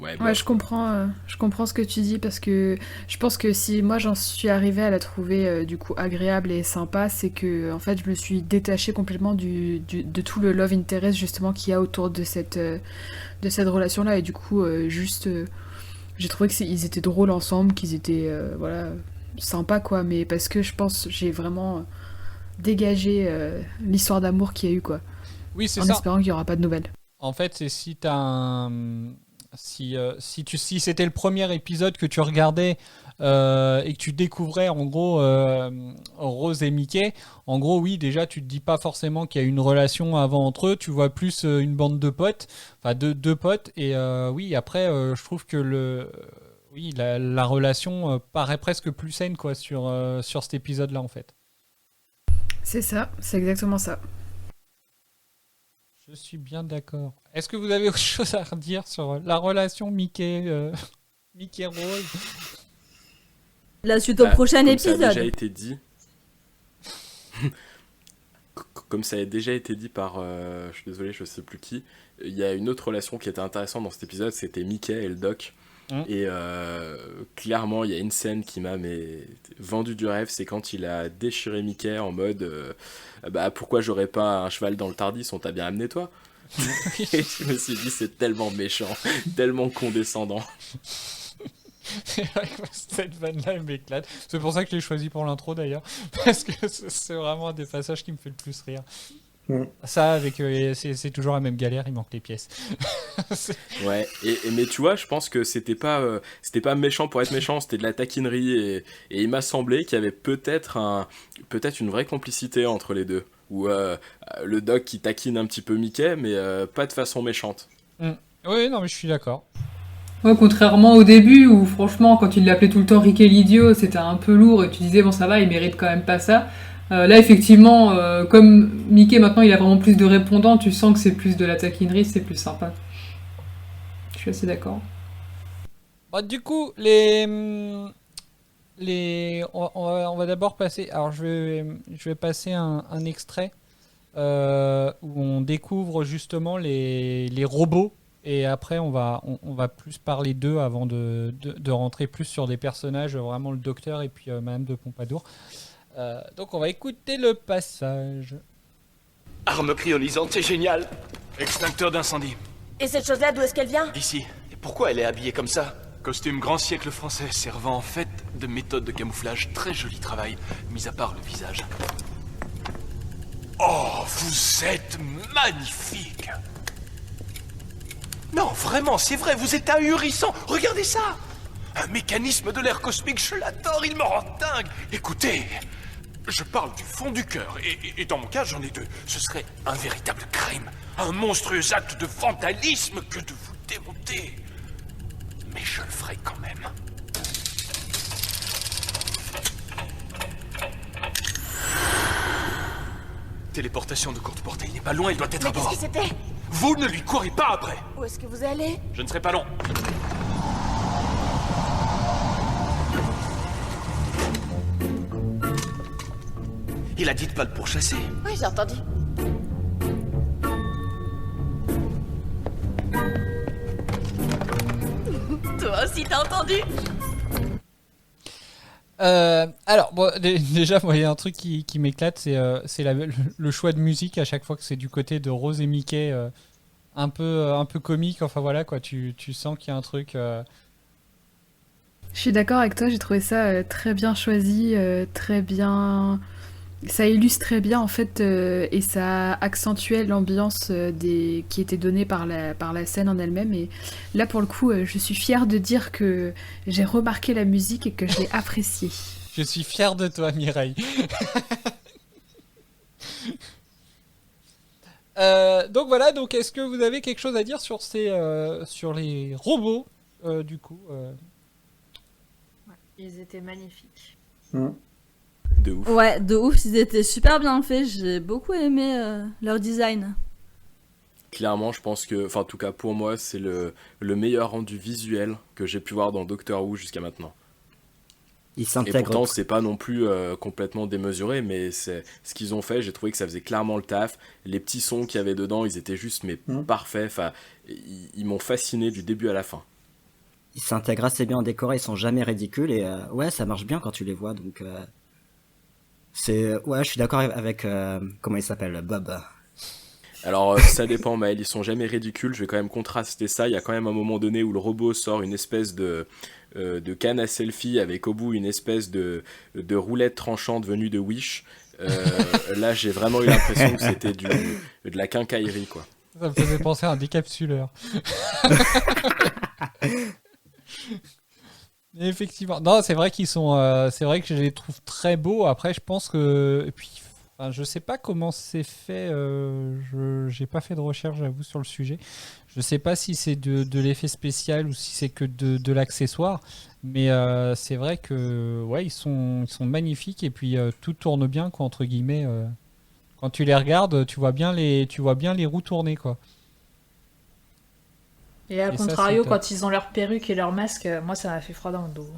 Speaker 6: Ouais, je comprends ce que tu dis parce que je pense que si moi j'en suis arrivée à la trouver du coup agréable et sympa, c'est que en fait je me suis détachée complètement de tout le love interest justement qu'il y a autour de cette relation-là et du coup j'ai trouvé qu'ils étaient drôles ensemble, qu'ils étaient sympas quoi, mais parce que je pense j'ai vraiment dégagé l'histoire d'amour qu'il y a eu quoi.
Speaker 1: Oui, c'est
Speaker 6: en
Speaker 1: ça.
Speaker 6: espérant qu'il n'y aura pas de nouvelles.
Speaker 1: En fait, c'est si t'as un... Si c'était le premier épisode que tu regardais et que tu découvrais en gros Rose et Mickey, en gros oui déjà tu te dis pas forcément qu'il y a une relation avant entre eux, tu vois plus une bande de potes, enfin deux potes et oui après je trouve que la relation paraît presque plus saine quoi sur cet épisode là en fait.
Speaker 6: C'est ça, c'est exactement ça.
Speaker 1: Je suis bien d'accord. Est-ce que vous avez autre chose à redire sur la relation Mickey Rose?
Speaker 8: La suite au prochain épisode.
Speaker 11: Ça a déjà été dit. Comme ça a déjà été dit par, je suis désolé, je sais plus qui, il y a une autre relation qui était intéressante dans cet épisode, c'était Mickey et le Doc. Et clairement, il y a une scène qui m'a vendu du rêve, c'est quand il a déchiré Mickey en mode pourquoi j'aurais pas un cheval dans le Tardis, on t'a bien amené toi. Et je me suis dit, c'est tellement méchant, tellement condescendant.
Speaker 1: Cette vanne-là, elle m'éclate. C'est pour ça que je l'ai choisi pour l'intro d'ailleurs, parce que c'est vraiment un des passages qui me fait le plus rire. Ça, avec c'est toujours la même galère, il manque les pièces.
Speaker 11: Ouais, mais tu vois, je pense que c'était pas méchant pour être méchant, c'était de la taquinerie et il m'a semblé qu'il y avait peut-être une vraie complicité entre les deux, où le Doc qui taquine un petit peu Mickey, mais pas de façon méchante.
Speaker 1: Oui, non, mais je suis d'accord.
Speaker 9: Ouais, contrairement au début où franchement quand il l'appelait tout le temps Rick et l'idiot, c'était un peu lourd et tu disais bon ça va, il mérite quand même pas ça. Là effectivement, comme Mickey maintenant il a vraiment plus de répondants, tu sens que c'est plus de la taquinerie, c'est plus sympa. Je suis assez d'accord.
Speaker 1: Bon, du coup, on va d'abord passer. Alors je vais passer un extrait où on découvre justement les robots. Et après, on va plus parler d'eux avant de rentrer plus sur des personnages, vraiment le docteur et puis Madame de Pompadour. Donc on va écouter le passage.
Speaker 5: Arme cryonisante, c'est génial. Extincteur d'incendie.
Speaker 2: Et cette chose-là, d'où est-ce qu'elle vient?
Speaker 5: D'ici. Et pourquoi elle est habillée comme ça? Costume grand siècle français, servant en fait de méthode de camouflage. Très joli travail, mis à part le visage. Oh, vous êtes magnifique! Non, vraiment, c'est vrai, vous êtes ahurissant. Regardez ça! Un mécanisme de l'air cosmique, je l'adore, il me rend dingue. Écoutez, je parle du fond du cœur, et dans mon cas, j'en ai deux. Ce serait un véritable crime, un monstrueux acte de vandalisme que de vous démonter. Mais je le ferai quand même. Téléportation de courte portée, il n'est pas loin, il doit être à bord.
Speaker 2: Qu'est-ce que c'était?
Speaker 5: Vous ne lui courez pas après.
Speaker 2: Où est-ce que vous allez?
Speaker 5: Je ne serai pas long. Il a dit de pas le pourchasser.
Speaker 2: Oui, j'ai entendu. Toi aussi, t'as entendu?
Speaker 1: Alors, bon, déjà, il y a un truc qui m'éclate, c'est le choix de musique à chaque fois que c'est du côté de Rose et Mickey, un peu comique. Enfin voilà, quoi, tu sens qu'il y a un truc.
Speaker 6: Je suis d'accord avec toi, j'ai trouvé ça très bien choisi, très bien. Ça illustre très bien en fait et ça accentuait l'ambiance qui était donnée par la scène en elle-même. Et là pour le coup, je suis fière de dire que j'ai remarqué la musique et que je l'ai appréciée.
Speaker 1: Je suis fière de toi, Mireille. Donc voilà, donc est-ce que vous avez quelque chose à dire sur les robots du coup
Speaker 12: Ils étaient magnifiques.
Speaker 11: De ouf.
Speaker 8: Ouais, de ouf, ils étaient super bien faits, j'ai beaucoup aimé leur design.
Speaker 11: Clairement, je pense que, enfin en tout cas pour moi, c'est le meilleur rendu visuel que j'ai pu voir dans Doctor Who jusqu'à maintenant.
Speaker 10: Ils
Speaker 11: Et
Speaker 10: s'intègrent.
Speaker 11: pourtant, c'est pas non plus complètement démesuré, mais c'est ce qu'ils ont fait. J'ai trouvé que ça faisait clairement le taf. Les petits sons qu'il y avait dedans, ils étaient juste parfaits. Enfin, ils m'ont fasciné du début à la fin.
Speaker 10: Ils s'intègrent assez bien en décor, ils sont jamais ridicules et ouais, ça marche bien quand tu les vois. Donc je suis d'accord avec comment il s'appelle, Bob.
Speaker 11: Alors ça dépend, Maël, ils sont jamais ridicules. Je vais quand même contraster ça. Il y a quand même un moment donné où le robot sort une espèce de canne à selfie avec au bout une espèce de roulette tranchante venue de Wish. Là, j'ai vraiment eu l'impression que c'était de la quincaillerie, quoi.
Speaker 1: Ça me faisait penser à un décapsuleur. Effectivement. Non, c'est vrai qu'ils sont. C'est vrai que je les trouve très beaux. Après, je pense que. Et puis, enfin, je sais pas comment c'est fait. J'ai pas fait de recherche, j'avoue, sur le sujet. Je sais pas si c'est de l'effet spécial ou si c'est que de l'accessoire. Mais c'est vrai que ouais, ils sont magnifiques et puis tout tourne bien, quoi, entre guillemets. Quand tu les regardes, tu vois bien les roues tourner, quoi.
Speaker 12: Et à
Speaker 1: Et ça,
Speaker 12: contrario,
Speaker 1: c'est top.
Speaker 12: quand ils ont leur perruque et leur masque, moi ça m'a fait froid dans le dos.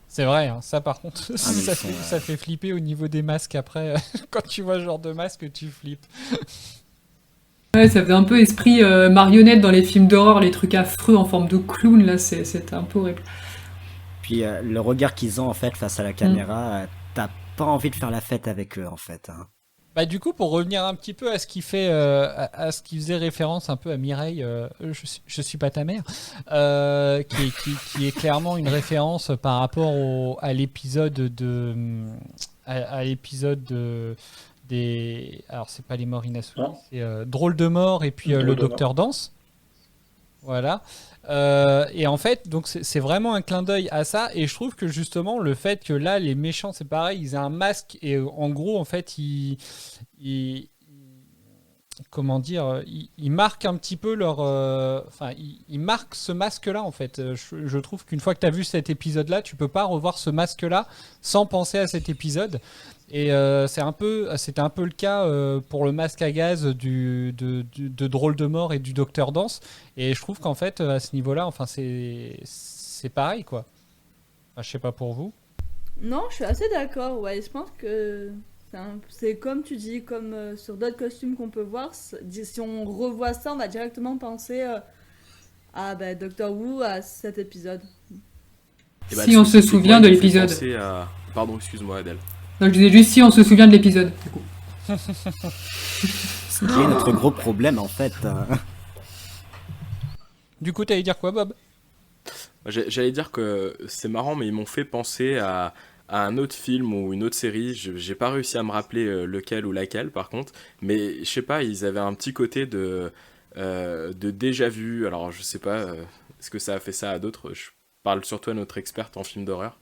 Speaker 1: C'est vrai, hein, ça par contre,
Speaker 10: mais
Speaker 1: ça fait flipper au niveau des masques après. Quand tu vois ce genre de masque, tu flippes.
Speaker 9: Ouais, ça faisait un peu esprit marionnette dans les films d'horreur, les trucs affreux en forme de clown, là, c'était un peu horrible.
Speaker 10: Puis le regard qu'ils ont en fait face à la caméra, t'as pas envie de faire la fête avec eux en fait. Hein.
Speaker 1: Bah du coup, pour revenir un petit peu à ce qui fait, à ce qui faisait référence un peu à Mireille, je suis pas ta mère, qui est clairement une référence par rapport à l'épisode des, alors c'est pas les morts inassouvis, c'est Drôle de mort et puis le Docteur Danse. Voilà. Et en fait, donc c'est vraiment un clin d'œil à ça. Et je trouve que justement, le fait que là, les méchants, c'est pareil, ils aient un masque et en gros, en fait, comment dire, ils marquent un petit peu leur. Enfin, ils marquent ce masque-là, en fait. Je trouve qu'une fois que tu as vu cet épisode-là, tu peux pas revoir ce masque-là sans penser à cet épisode. Et c'était un peu le cas pour le masque à gaz de Drôle de mort et du Docteur Danse. Et je trouve qu'en fait, à ce niveau-là, enfin, c'est pareil, quoi. Enfin, je sais pas pour vous.
Speaker 8: Non, je suis assez d'accord, ouais, je pense que c'est comme tu dis, comme sur d'autres costumes qu'on peut voir, si on revoit ça, on va directement penser à Doctor Who, à cet épisode.
Speaker 11: Et bah,
Speaker 9: Si on se souvient de l'épisode.
Speaker 11: Pardon, excuse-moi Adèle.
Speaker 9: Non, je disais juste si on se souvient de l'épisode, du coup.
Speaker 10: Ce qui est notre gros problème en fait.
Speaker 1: Du coup, t'allais dire quoi, Bob?
Speaker 11: J'allais dire que c'est marrant, mais ils m'ont fait penser à un autre film ou une autre série. J'ai pas réussi à me rappeler lequel ou laquelle, par contre. Mais je sais pas, ils avaient un petit côté de déjà vu. Alors, je sais pas, est-ce que ça a fait ça à d'autres? Je parle surtout à notre experte en film d'horreur.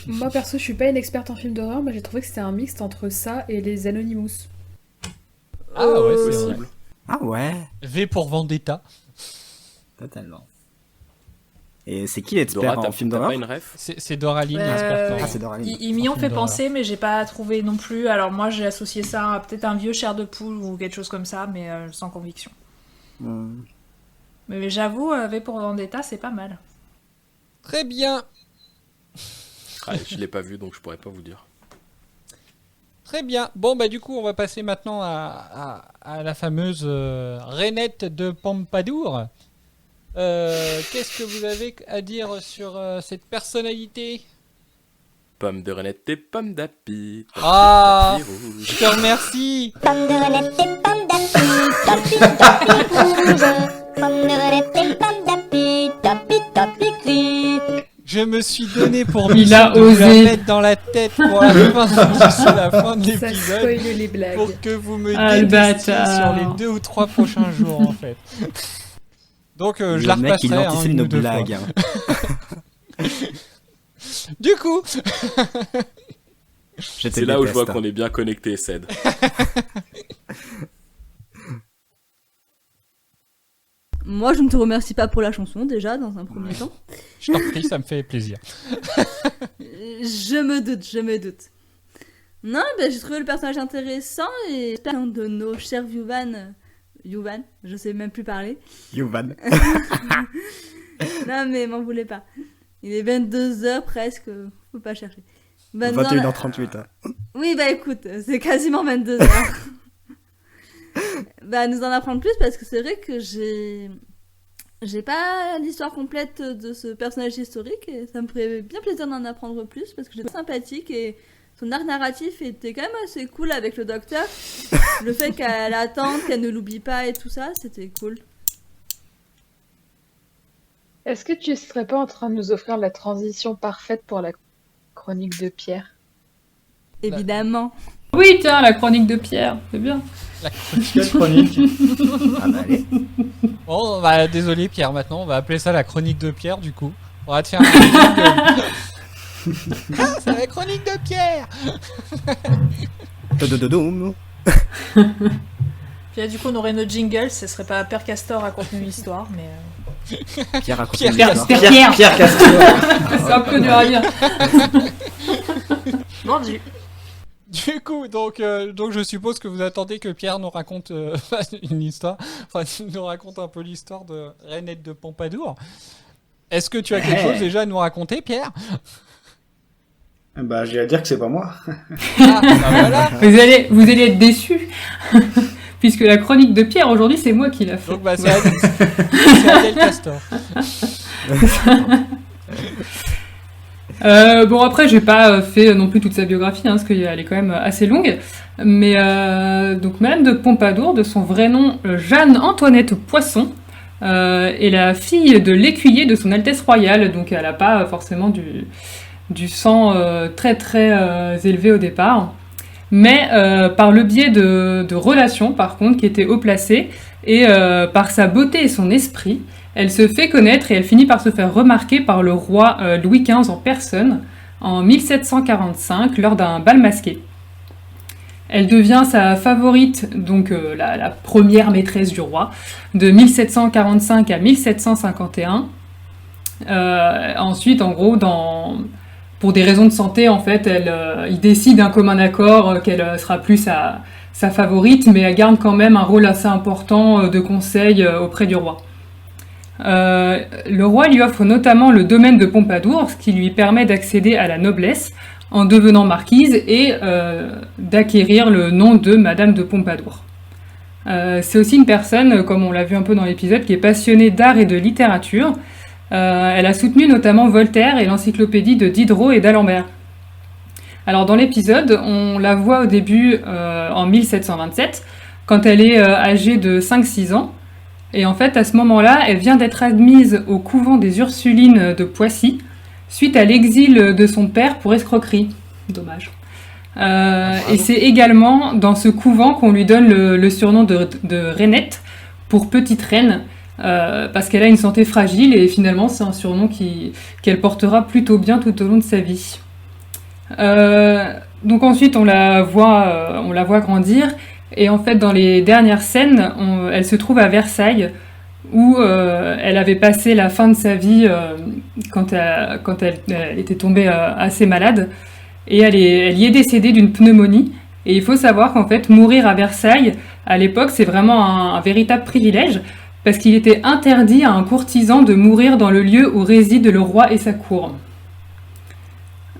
Speaker 6: Moi perso, je suis pas une experte en film d'horreur, mais j'ai trouvé que c'était un mixte entre ça et les Anonymous.
Speaker 1: Ah ouais, c'est
Speaker 11: possible.
Speaker 1: vrai.
Speaker 10: Ah ouais.
Speaker 1: V pour Vendetta.
Speaker 10: Totalement. Et c'est qui l'expert en film d'horreur?
Speaker 1: C'est Doraline, l'expert.
Speaker 10: Ah, c'est Doraline.
Speaker 12: Ils m'y ont fait penser, mais j'ai pas trouvé non plus. Alors moi, j'ai associé ça à peut-être un vieux chair de poule ou quelque chose comme ça, mais sans conviction. Mais j'avoue, V pour Vendetta, c'est pas mal.
Speaker 1: Très bien.
Speaker 11: Ah, je l'ai pas vu, donc je pourrais pas vous dire.
Speaker 1: Très bien. Bon, bah du coup, on va passer maintenant à la fameuse Rainette de Pompadour. Qu'est-ce que vous avez à dire sur cette personnalité?
Speaker 11: Pomme de Renette et pomme d'api.
Speaker 1: Ah, je te remercie.
Speaker 14: Pomme de Renette et pomme d'api, tapi rouge. Pomme de Renette et pomme d'api, tapi gris.
Speaker 1: Je me suis donné pour
Speaker 9: Il a
Speaker 1: mission de vous la
Speaker 9: osé.
Speaker 1: mettre dans la tête pour la jusqu'à la fin de
Speaker 6: Ça
Speaker 1: l'épisode.
Speaker 6: spoil les blagues.
Speaker 1: Pour que vous me
Speaker 9: Ah, le
Speaker 1: détestiez
Speaker 9: bâtard.
Speaker 1: sur les 2 ou 3 prochains jours, en fait. Donc, je la
Speaker 10: Le mec, il
Speaker 1: repasserai
Speaker 10: anticipe
Speaker 1: une
Speaker 10: nos
Speaker 1: ou deux fois.
Speaker 10: blagues. Hein.
Speaker 1: Du coup,
Speaker 11: C'est là où je vois qu'on est bien connecté, Ced.
Speaker 8: Moi, je ne te remercie pas pour la chanson, déjà, dans un premier temps.
Speaker 1: je t'en prie, ça me fait plaisir.
Speaker 8: Je me doute. Non, j'ai trouvé le personnage intéressant et j'espère de nos chers Yuvan, je sais même plus parler.
Speaker 10: Yuvan.
Speaker 8: Non, mais m'en voulez pas. Il est 22h presque, faut pas chercher.
Speaker 10: 21h38. Hein.
Speaker 8: Oui, écoute, c'est quasiment 22h. Nous en apprendre plus parce que c'est vrai que j'ai pas l'histoire complète de ce personnage historique et ça me ferait bien plaisir d'en apprendre plus parce que j'ai sympathique et son arc narratif était quand même assez cool avec le docteur. Le fait qu'elle attende, qu'elle ne l'oublie pas et tout ça, c'était cool.
Speaker 13: Est-ce que tu serais pas en train de nous offrir la transition parfaite pour la chronique de Pierre?
Speaker 8: Évidemment.
Speaker 9: Oui, tiens, la chronique de Pierre, c'est bien.
Speaker 1: La chronique.
Speaker 7: Quelle chronique?
Speaker 10: Ah bah allez.
Speaker 1: Bon, bah, désolé Pierre, maintenant on va appeler ça la chronique de Pierre du coup. On va te faire un jingle. Ah, c'est la chronique de Pierre.
Speaker 10: Dodododoum.
Speaker 12: Puis là, du coup, on aurait notre jingle, ce serait pas Père Castor raconte une histoire, mais.
Speaker 10: Pierre raconte
Speaker 1: Pierre
Speaker 10: une
Speaker 1: Castor.
Speaker 10: histoire.
Speaker 7: Pierre Castor.
Speaker 9: C'est un peu dur à dire.
Speaker 12: Vendu.
Speaker 1: Du coup, donc je suppose que vous attendez que Pierre nous raconte une histoire, enfin nous raconte un peu l'histoire de Rainette de Pompadour. Est-ce que tu as quelque chose déjà à nous raconter, Pierre?
Speaker 7: Bah, j'ai à dire que c'est pas moi.
Speaker 1: Ah, bah voilà.
Speaker 9: Vous allez être déçus. Puisque la chronique de Pierre, aujourd'hui, c'est moi qui l'a fait.
Speaker 1: Donc bah c'est Adèle Castor.
Speaker 9: Bon, après, j'ai pas fait non plus toute sa biographie, parce qu'elle est quand même assez longue. Mais donc, Madame de Pompadour, de son vrai nom, Jeanne-Antoinette Poisson, est la fille de l'écuyer de son Altesse Royale. Donc, elle n'a pas forcément du sang très très élevé au départ. Mais par le biais de relations, par contre, qui étaient haut placées, et par sa beauté et son esprit, elle se fait connaître et elle finit par se faire remarquer par le roi Louis XV en personne en 1745 lors d'un bal masqué. Elle devient sa favorite, donc la première maîtresse du roi, de 1745 à 1751. Ensuite, en gros, pour des raisons de santé, en fait, il décide d'un commun accord qu'elle sera plus sa favorite, mais elle garde quand même un rôle assez important de conseil auprès du roi. Le roi lui offre notamment le domaine de Pompadour, ce qui lui permet d'accéder à la noblesse en devenant marquise et d'acquérir le nom de Madame de Pompadour. C'est aussi une personne, comme on l'a vu un peu dans l'épisode, qui est passionnée d'art et de littérature. Elle a soutenu notamment Voltaire et l'encyclopédie de Diderot et d'Alembert. Alors dans l'épisode, on la voit au début en 1727, quand elle est âgée de 5-6 ans. Et en fait, à ce moment-là, elle vient d'être admise au couvent des Ursulines de Poissy, suite à l'exil de son père pour escroquerie. Dommage. Et c'est également dans ce couvent qu'on lui donne le surnom de Rainette, pour petite reine, parce qu'elle a une santé fragile et finalement c'est un surnom qu'elle portera plutôt bien tout au long de sa vie. Donc ensuite on la voit grandir. Et en fait, dans les dernières scènes, elle se trouve à Versailles, où elle avait passé la fin de sa vie quand elle était tombée assez malade. Et elle y est décédée d'une pneumonie. Et il faut savoir qu'en fait, mourir à Versailles, à l'époque, c'est vraiment un véritable privilège, parce qu'il était interdit à un courtisan de mourir dans le lieu où réside le roi et sa cour.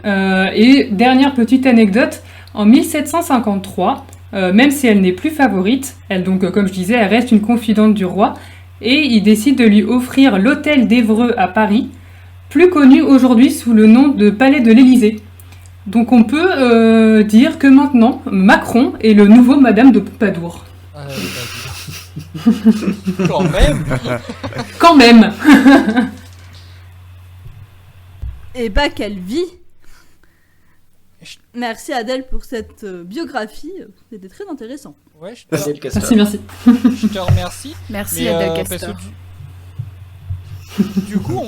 Speaker 9: Et dernière petite anecdote, en 1753... même si elle n'est plus favorite, comme je disais, elle reste une confidente du roi, et il décide de lui offrir l'hôtel d'Évreux à Paris, plus connu aujourd'hui sous le nom de Palais de l'Élysée. Donc on peut dire que maintenant, Macron est le nouveau Madame de Pompadour.
Speaker 1: Quand même.
Speaker 9: Quand même.
Speaker 8: Et bah quelle vie. Merci Adèle pour cette biographie, c'était très intéressant.
Speaker 1: Ouais,
Speaker 9: Merci.
Speaker 1: Je te remercie.
Speaker 6: Merci Adèle Castor.
Speaker 1: Du coup,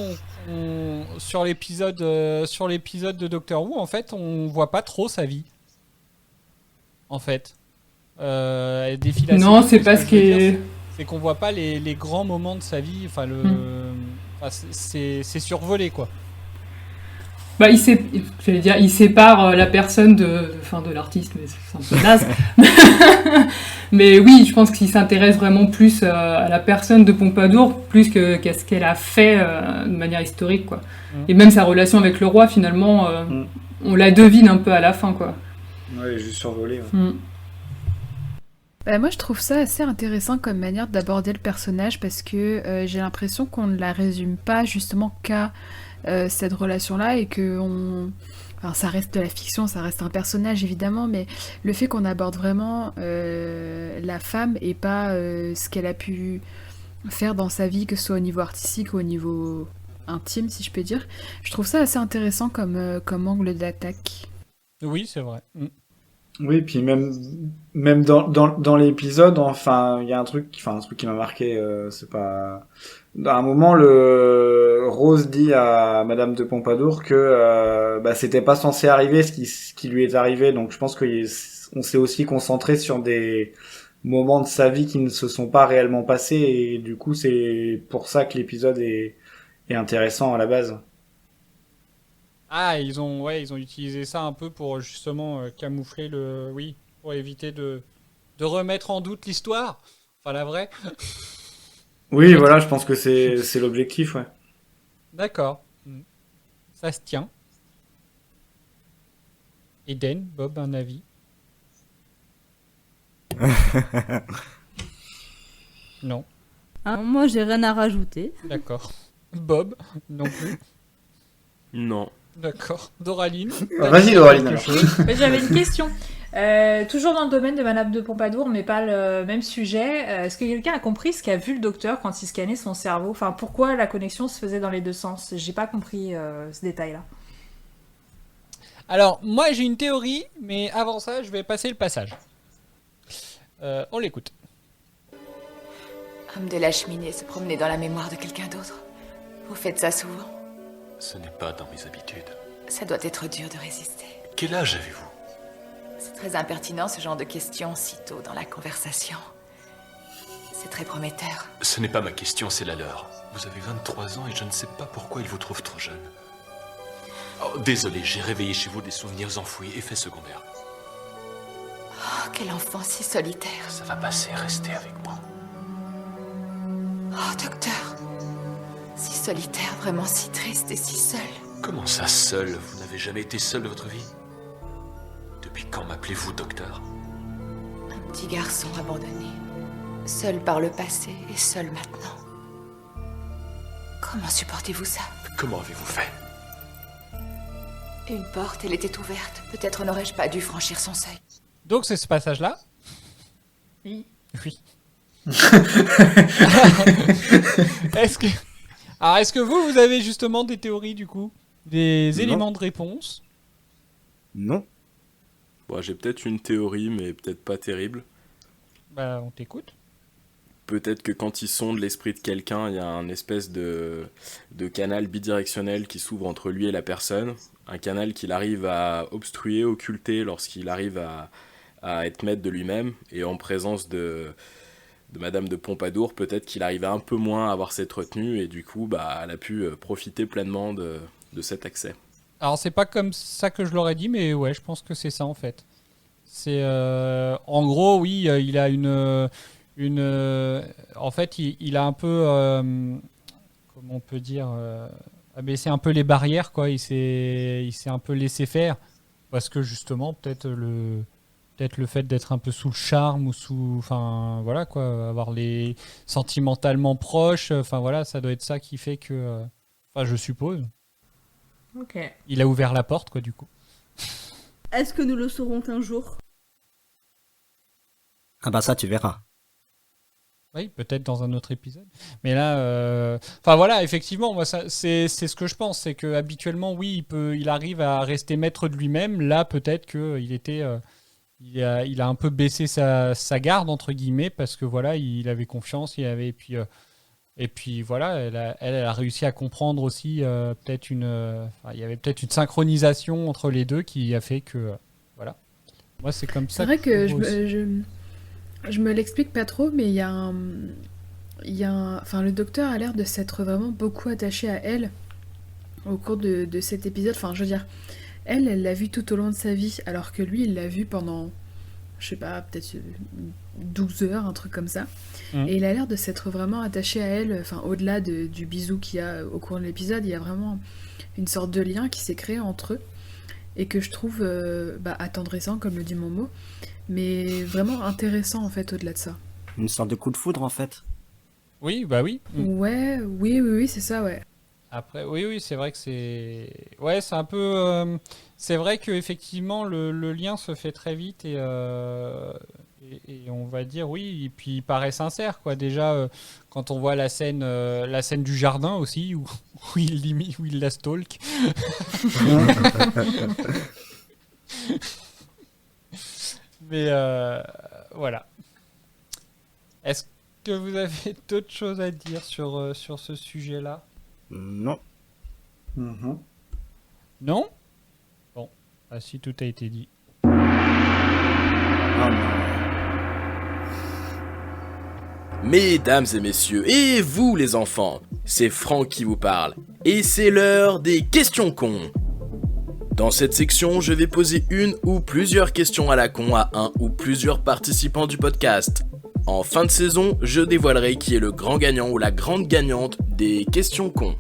Speaker 1: sur l'épisode de Doctor Who, en fait, on voit pas trop sa vie. En fait, elle défile assez
Speaker 9: non,
Speaker 1: vite,
Speaker 9: c'est parce que
Speaker 1: c'est qu'on voit pas les grands moments de sa vie. Enfin, c'est survolé quoi.
Speaker 9: Bah, il sépare la personne de l'artiste, mais c'est un peu naze. Mais oui, je pense qu'il s'intéresse vraiment plus à la personne de Pompadour, plus qu'à ce qu'elle a fait de manière historique, quoi. Et même sa relation avec le roi, finalement, on la devine un peu à la fin, quoi.
Speaker 7: Ouais, juste survolé. Ouais.
Speaker 6: Moi, je trouve ça assez intéressant comme manière d'aborder le personnage, parce que j'ai l'impression qu'on ne la résume pas justement qu'à cette relation-là, et que alors ça reste de la fiction, ça reste un personnage évidemment, mais le fait qu'on aborde vraiment la femme et pas ce qu'elle a pu faire dans sa vie, que ce soit au niveau artistique ou au niveau intime, si je peux dire, je trouve ça assez intéressant comme angle d'attaque.
Speaker 1: Oui, c'est vrai.
Speaker 7: Oui, puis même dans l'épisode, enfin, il y a un truc qui m'a marqué, c'est pas... À un moment, Rose dit à Madame de Pompadour que c'était pas censé arriver ce qui lui est arrivé, donc je pense qu'on s'est aussi concentré sur des moments de sa vie qui ne se sont pas réellement passés, et du coup, c'est pour ça que l'épisode est intéressant à la base.
Speaker 1: Ah, ils ont utilisé ça un peu pour justement camoufler pour éviter de remettre en doute l'histoire. Enfin, la vraie.
Speaker 7: Oui, voilà, je pense que c'est l'objectif, ouais.
Speaker 1: D'accord. Ça se tient. Eden, Bob, un avis? Non.
Speaker 8: Moi, j'ai rien à rajouter.
Speaker 1: D'accord. Bob, non plus.
Speaker 11: Non.
Speaker 1: D'accord. Doraline.
Speaker 7: Vas-y, Doraline. Alors.
Speaker 12: Mais j'avais une question. Toujours dans le domaine de Madame de Pompadour, mais pas le même sujet. Est-ce que quelqu'un a compris ce qu'a vu le docteur quand il scannait son cerveau? Enfin, pourquoi la connexion se faisait dans les deux sens? J'ai pas compris ce détail-là.
Speaker 1: Alors, moi j'ai une théorie, mais avant ça, je vais passer le passage. On l'écoute.
Speaker 4: Homme de la cheminée, se promener dans la mémoire de quelqu'un d'autre. Vous faites ça souvent?
Speaker 5: Ce n'est pas dans mes habitudes.
Speaker 4: Ça doit être dur de résister.
Speaker 5: Quel âge avez-vous?
Speaker 4: C'est très impertinent ce genre de questions si tôt dans la conversation. C'est très prometteur.
Speaker 5: Ce n'est pas ma question, c'est la leur. Vous avez 23 ans et je ne sais pas pourquoi ils vous trouvent trop jeune. Oh, désolé, j'ai réveillé chez vous des souvenirs enfouis, effet secondaire.
Speaker 4: Oh, quel enfant si solitaire.
Speaker 5: Ça va passer, restez avec moi.
Speaker 4: Oh, docteur. Si solitaire, vraiment si triste et si seul.
Speaker 5: Comment ça, seul? Vous n'avez jamais été seul de votre vie? Depuis quand m'appelez-vous docteur?
Speaker 4: Un petit garçon abandonné. Seul par le passé et seul maintenant. Comment supportez-vous ça?
Speaker 5: Comment avez-vous fait?
Speaker 4: Une porte, elle était ouverte. Peut-être n'aurais-je pas dû franchir son seuil.
Speaker 1: Donc c'est ce passage-là?
Speaker 12: Oui.
Speaker 1: Oui. Est-ce que vous avez justement des théories du coup? Des éléments de réponse?
Speaker 10: Non.
Speaker 11: Bon, j'ai peut-être une théorie, mais peut-être pas terrible.
Speaker 1: Bah, on t'écoute.
Speaker 11: Peut-être que quand il sonde l'esprit de quelqu'un, il y a un espèce de canal bidirectionnel qui s'ouvre entre lui et la personne. Un canal qu'il arrive à obstruer, occulter lorsqu'il arrive à être maître de lui-même. Et en présence de Madame de Pompadour, peut-être qu'il arrivait un peu moins à avoir cette retenue. Et du coup, elle a pu profiter pleinement de cet accès. Alors, c'est pas comme ça que je l'aurais dit, mais ouais, je pense que c'est ça en fait. C'est en gros, oui, il a en fait, il a un peu, comment on peut dire, abaissé un peu les barrières, quoi. Il s'est un peu laissé faire parce que justement, peut-être le fait d'être un peu sous le charme ou enfin voilà quoi, avoir les sentimentalement proches, enfin voilà, ça doit être ça qui fait que, enfin je suppose.
Speaker 12: Ok.
Speaker 1: Il a ouvert la porte, quoi, du coup.
Speaker 8: Est-ce que nous le saurons qu'un jour?
Speaker 10: Ah bah ça, tu verras.
Speaker 1: Oui, peut-être dans un autre épisode. Mais là, enfin voilà, effectivement, moi, c'est ce que je pense, c'est que habituellement, oui, il arrive à rester maître de lui-même. Là, peut-être que il a un peu baissé sa garde entre guillemets parce que voilà, il avait confiance, et puis voilà, elle a réussi à comprendre aussi peut-être il y avait peut-être une synchronisation entre les deux qui a fait que voilà. Moi, c'est comme ça.
Speaker 6: C'est vrai que je me l'explique pas trop, mais il y a un, enfin, le docteur a l'air de s'être vraiment beaucoup attaché à elle au cours de cet épisode. Enfin, je veux dire, elle l'a vu tout au long de sa vie, alors que lui, il l'a vu pendant, je sais pas, peut-être 12 heures, un truc comme ça. Et il a l'air de s'être vraiment attaché à elle, enfin, au-delà du bisou qu'il y a au cours de l'épisode, il y a vraiment une sorte de lien qui s'est créé entre eux, et que je trouve attendrissant, comme le dit mon mot, mais vraiment intéressant, en fait, au-delà de ça.
Speaker 10: Une sorte de coup de foudre, en fait.
Speaker 1: Oui, bah oui.
Speaker 6: Ouais, oui, c'est ça, ouais.
Speaker 1: Après, oui, c'est vrai que c'est... Ouais, c'est un peu... C'est vrai qu'effectivement, le lien se fait très vite et on va dire, oui, et puis il paraît sincère, quoi. Déjà, quand on voit la scène du jardin aussi, où il la stalk. Mais voilà. Est-ce que vous avez d'autres choses à dire sur ce sujet-là?
Speaker 10: Non.
Speaker 1: Non? Bon, si tout a été dit.
Speaker 11: Mesdames et messieurs, et vous les enfants, c'est Franck qui vous parle, et c'est l'heure des questions cons. Dans cette section, je vais poser une ou plusieurs questions à la con à un ou plusieurs participants du podcast. En fin de saison, je dévoilerai qui est le grand gagnant ou la grande gagnante des questions cons.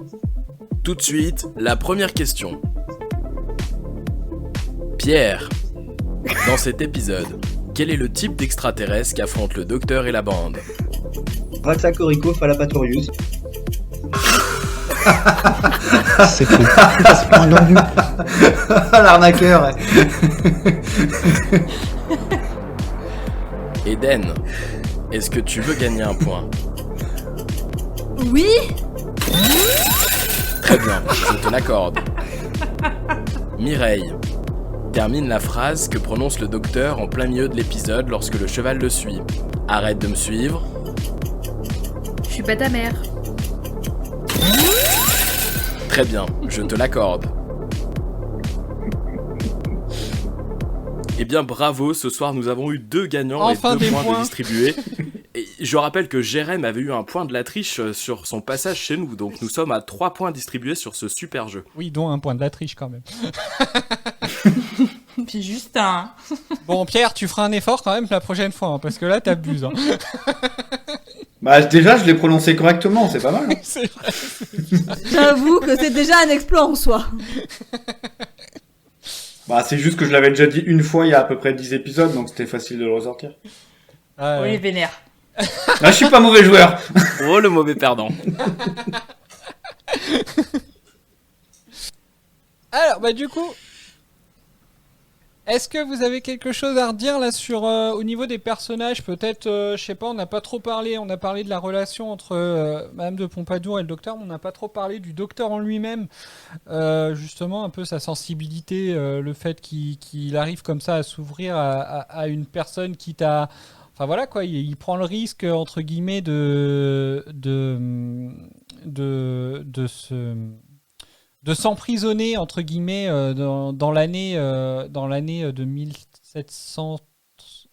Speaker 11: Tout de suite, la première question. Pierre, dans cet épisode, quel est le type d'extraterrestre qu'affrontent le docteur et la bande?
Speaker 15: Raxacorico Falapatorius.
Speaker 7: C'est fou. C'est pas un glandu. L'arnaqueur.
Speaker 11: Eden, est-ce que tu veux gagner un point?
Speaker 8: Oui.
Speaker 11: Très bien, je te l'accorde. Mireille, termine la phrase que prononce le docteur en plein milieu de l'épisode lorsque le cheval le suit. Arrête de me suivre.
Speaker 6: Je suis pas ta mère.
Speaker 11: Très bien, je te l'accorde. Eh bien bravo, ce soir nous avons eu 2 gagnants
Speaker 1: enfin
Speaker 11: et 2
Speaker 1: points
Speaker 11: de distribués. Et je rappelle que Jérém avait eu un point de la triche sur son passage chez nous, donc nous sommes à 3 points distribués sur ce super jeu.
Speaker 1: Oui, dont un point de la triche quand même.
Speaker 12: Puis juste un.
Speaker 1: Bon, Pierre, tu feras un effort quand même la prochaine fois, hein, parce que là, t'abuses. Hein.
Speaker 7: Bah déjà, je l'ai prononcé correctement, c'est pas mal. Hein.
Speaker 1: C'est vrai.
Speaker 8: J'avoue que c'est déjà un exploit en soi.
Speaker 7: Bah c'est juste que je l'avais déjà dit une fois il y a à peu près 10 épisodes, donc c'était facile de le ressortir.
Speaker 12: Oui, vénère.
Speaker 7: Ah, je suis pas mauvais joueur.
Speaker 11: Oh, le mauvais perdant.
Speaker 1: Alors, bah du coup, est-ce que vous avez quelque chose à redire là sur au niveau des personnages? Peut-être, je sais pas, on n'a pas trop parlé. On a parlé de la relation entre Madame de Pompadour et le docteur, mais on n'a pas trop parlé du docteur en lui-même. Justement, un peu sa sensibilité, le fait qu'il arrive comme ça à s'ouvrir à une personne qui t'a... Enfin voilà quoi, il prend le risque entre guillemets de s'emprisonner entre guillemets dans l'année 1700,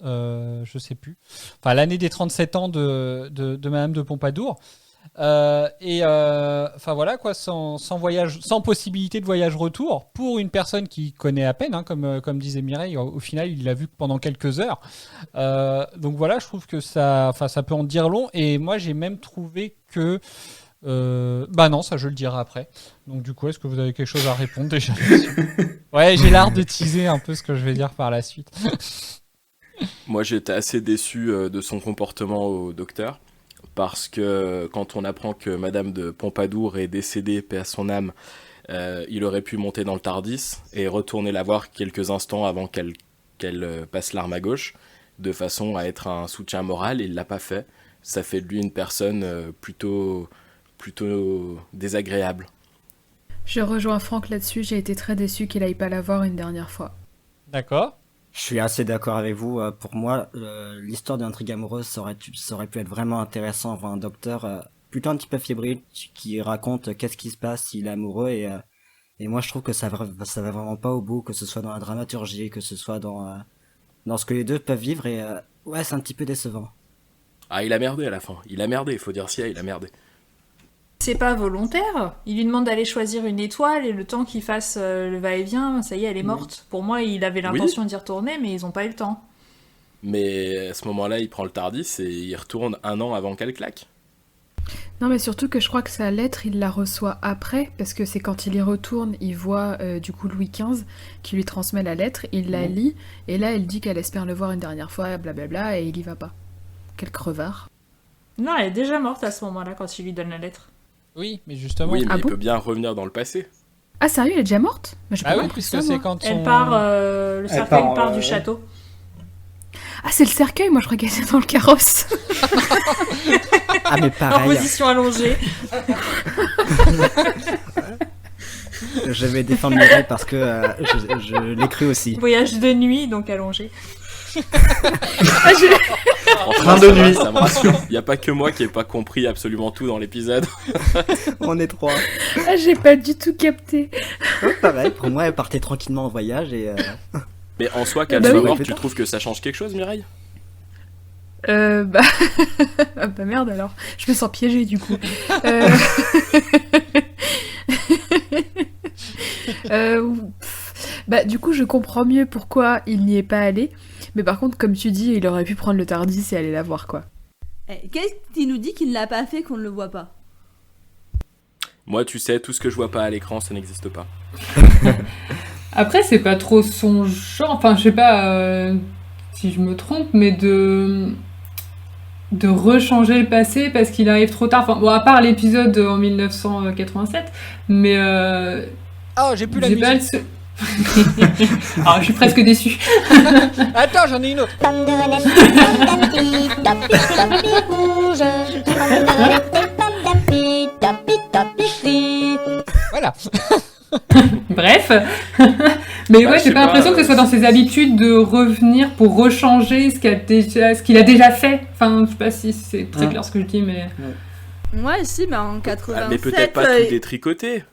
Speaker 1: je sais plus, enfin l'année des 37 ans de Madame de Pompadour. Enfin voilà quoi, sans voyage, sans possibilité de voyage retour pour une personne qui connaît à peine, hein, comme disait Mireille. Au final, il l'a vu que pendant quelques heures. Donc voilà, je trouve que ça peut en dire long. Et moi, j'ai même trouvé que bah non, ça je le dirai après. Donc du coup, est-ce que vous avez quelque chose à répondre déjà là-dessus? Ouais, j'ai l'art de teaser un peu ce que je vais dire par la suite.
Speaker 11: Moi, j'étais assez déçu de son comportement au docteur. Parce que quand on apprend que Madame de Pompadour est décédée, paix à son âme, il aurait pu monter dans le Tardis et retourner la voir quelques instants avant qu'elle passe l'arme à gauche, de façon à être un soutien moral, et il l'a pas fait. Ça fait de lui une personne plutôt désagréable.
Speaker 6: Je rejoins Franck là-dessus, j'ai été très déçu qu'il aille pas la voir une dernière fois.
Speaker 1: D'accord.
Speaker 10: Je suis assez d'accord avec vous. Pour moi, l'histoire d'intrigue amoureuse, ça aurait pu être vraiment intéressant. Voir un docteur plutôt un petit peu fébrile qui raconte qu'est-ce qui se passe s'il est amoureux. Et moi, je trouve que ça va vraiment pas au bout, que ce soit dans la dramaturgie, que ce soit dans ce que les deux peuvent vivre. Et ouais, c'est un petit peu décevant.
Speaker 11: Ah, il a merdé à la fin. Il a merdé, il faut dire si, il a merdé.
Speaker 12: C'est pas volontaire. Il lui demande d'aller choisir une étoile et le temps qu'il fasse le va-et-vient, ça y est, elle est morte. Pour moi, il avait l'intention d'y retourner, mais ils ont pas eu le temps.
Speaker 11: Mais à ce moment-là, il prend le Tardis et il retourne 1 an avant qu'elle claque.
Speaker 6: Non, mais surtout que je crois que sa lettre, il la reçoit après, parce que c'est quand il y retourne, il voit du coup Louis XV qui lui transmet la lettre, il la lit, et là, elle dit qu'elle espère le voir une dernière fois, blablabla, et il y va pas. Quel crevard.
Speaker 12: Non, elle est déjà morte à ce moment-là quand il lui donne la lettre.
Speaker 1: Oui, mais justement...
Speaker 11: Oui, mais il peut bien revenir dans le passé.
Speaker 6: Ah, sérieux, elle est déjà morte?
Speaker 1: Ah oui, puisque c'est quand
Speaker 12: elle part, le cercueil part du château.
Speaker 6: Ah, c'est le cercueil, moi je crois qu'elle était dans le carrosse.
Speaker 10: Ah, mais pareil.
Speaker 12: En position allongée.
Speaker 10: Je vais défendre Mireille parce que je l'ai cru aussi.
Speaker 12: Voyage de nuit, donc allongé.
Speaker 11: Train de nuit. Ça me rassure. Il n'y a pas que moi qui n'ai pas compris absolument tout dans l'épisode.
Speaker 10: On est 3.
Speaker 6: Ah, j'ai pas du tout capté.
Speaker 10: Pareil, pour moi, elle partait tranquillement en voyage et...
Speaker 11: Mais en soi, qu'elle soit morte, tu trouves que ça change quelque chose, Mireille ?
Speaker 6: Bah... bah merde alors, je me sens piégée du coup. Bah du coup je comprends mieux pourquoi il n'y est pas allé, mais par contre comme tu dis il aurait pu prendre le Tardis et aller la voir quoi.
Speaker 8: Qu'est-ce qui nous dit qu'il ne l'a pas fait qu'on ne le voit pas?
Speaker 11: Moi tu sais, tout ce que je vois pas à l'écran ça n'existe pas.
Speaker 9: Après c'est pas trop son genre, enfin je sais pas si je me trompe, mais de rechanger le passé parce qu'il arrive trop tard. Enfin, bon, à part l'épisode en 1987, mais
Speaker 1: Oh, j'ai plus la musique.
Speaker 9: Alors, je suis presque déçue.
Speaker 1: Attends, j'en ai une autre. Voilà.
Speaker 9: Bref. Mais ouais, j'ai pas l'impression que ce soit dans ses habitudes de revenir pour rechanger ce qu'il a déjà fait. Enfin, je sais pas si c'est très clair ce que je dis, mais...
Speaker 8: Ouais, si, mais en 87...
Speaker 11: mais peut-être pas tout détricoter,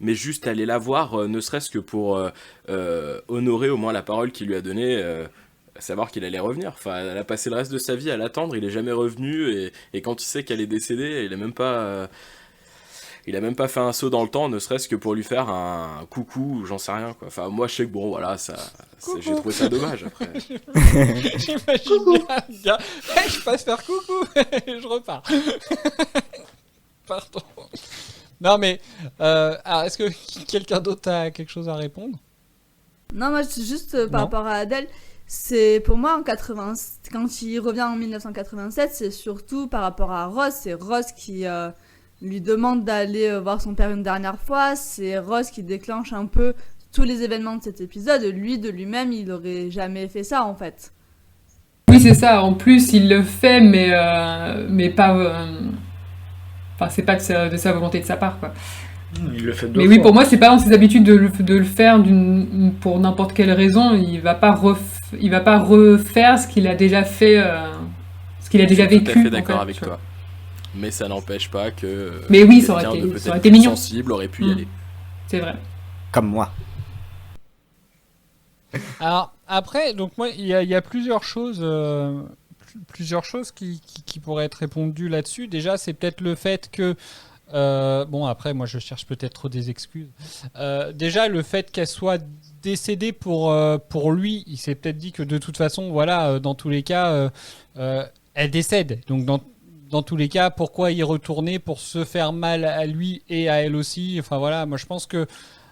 Speaker 11: mais juste aller la voir, ne serait-ce que pour honorer au moins la parole qu'il lui a donnée, savoir qu'il allait revenir. Enfin, elle a passé le reste de sa vie à l'attendre, il est jamais revenu, et quand il sait qu'elle est décédée, il a même pas fait un saut dans le temps, ne serait-ce que pour lui faire un coucou, j'en sais rien, quoi. Enfin, moi, je sais que bon, voilà, j'ai trouvé ça dommage, après.
Speaker 1: J'imagine bien, le gars. Hey, je passe faire coucou, je repars. Pardon. Non, mais, alors, est-ce que quelqu'un d'autre a quelque chose à répondre?
Speaker 8: Non, moi, c'est juste par rapport à Adèle, c'est pour moi, quand il revient en 1987, c'est surtout par rapport à Ross. C'est Ross qui lui demande d'aller voir son père une dernière fois. C'est Ross qui déclenche un peu tous les événements de cet épisode. Lui, de lui-même, il aurait jamais fait ça, en fait.
Speaker 9: Oui, c'est ça. En plus, il le fait, mais pas... Enfin, c'est pas de sa volonté de sa part, quoi.
Speaker 7: Il le fait
Speaker 9: mais oui, pour moi, c'est pas dans ses habitudes de le faire pour n'importe quelle raison. Il va pas refaire ce qu'il a déjà fait, ce qu'il a déjà vécu.
Speaker 11: Je suis tout à fait d'accord avec toi. Mais ça n'empêche pas que.
Speaker 9: Mais oui, ça aurait été mignon.
Speaker 11: Sensible aurait pu y aller.
Speaker 9: C'est vrai.
Speaker 10: Comme moi.
Speaker 1: Alors après, donc moi, il y a plusieurs choses qui pourraient être répondues là-dessus. Déjà, c'est peut-être le fait que bon, après, moi, je cherche peut-être trop des excuses. Déjà, le fait qu'elle soit décédée pour lui, il s'est peut-être dit que de toute façon, voilà, dans tous les cas, elle décède. Donc, dans tous les cas, pourquoi y retourner pour se faire mal à lui et à elle aussi? Enfin, voilà, moi, je pense que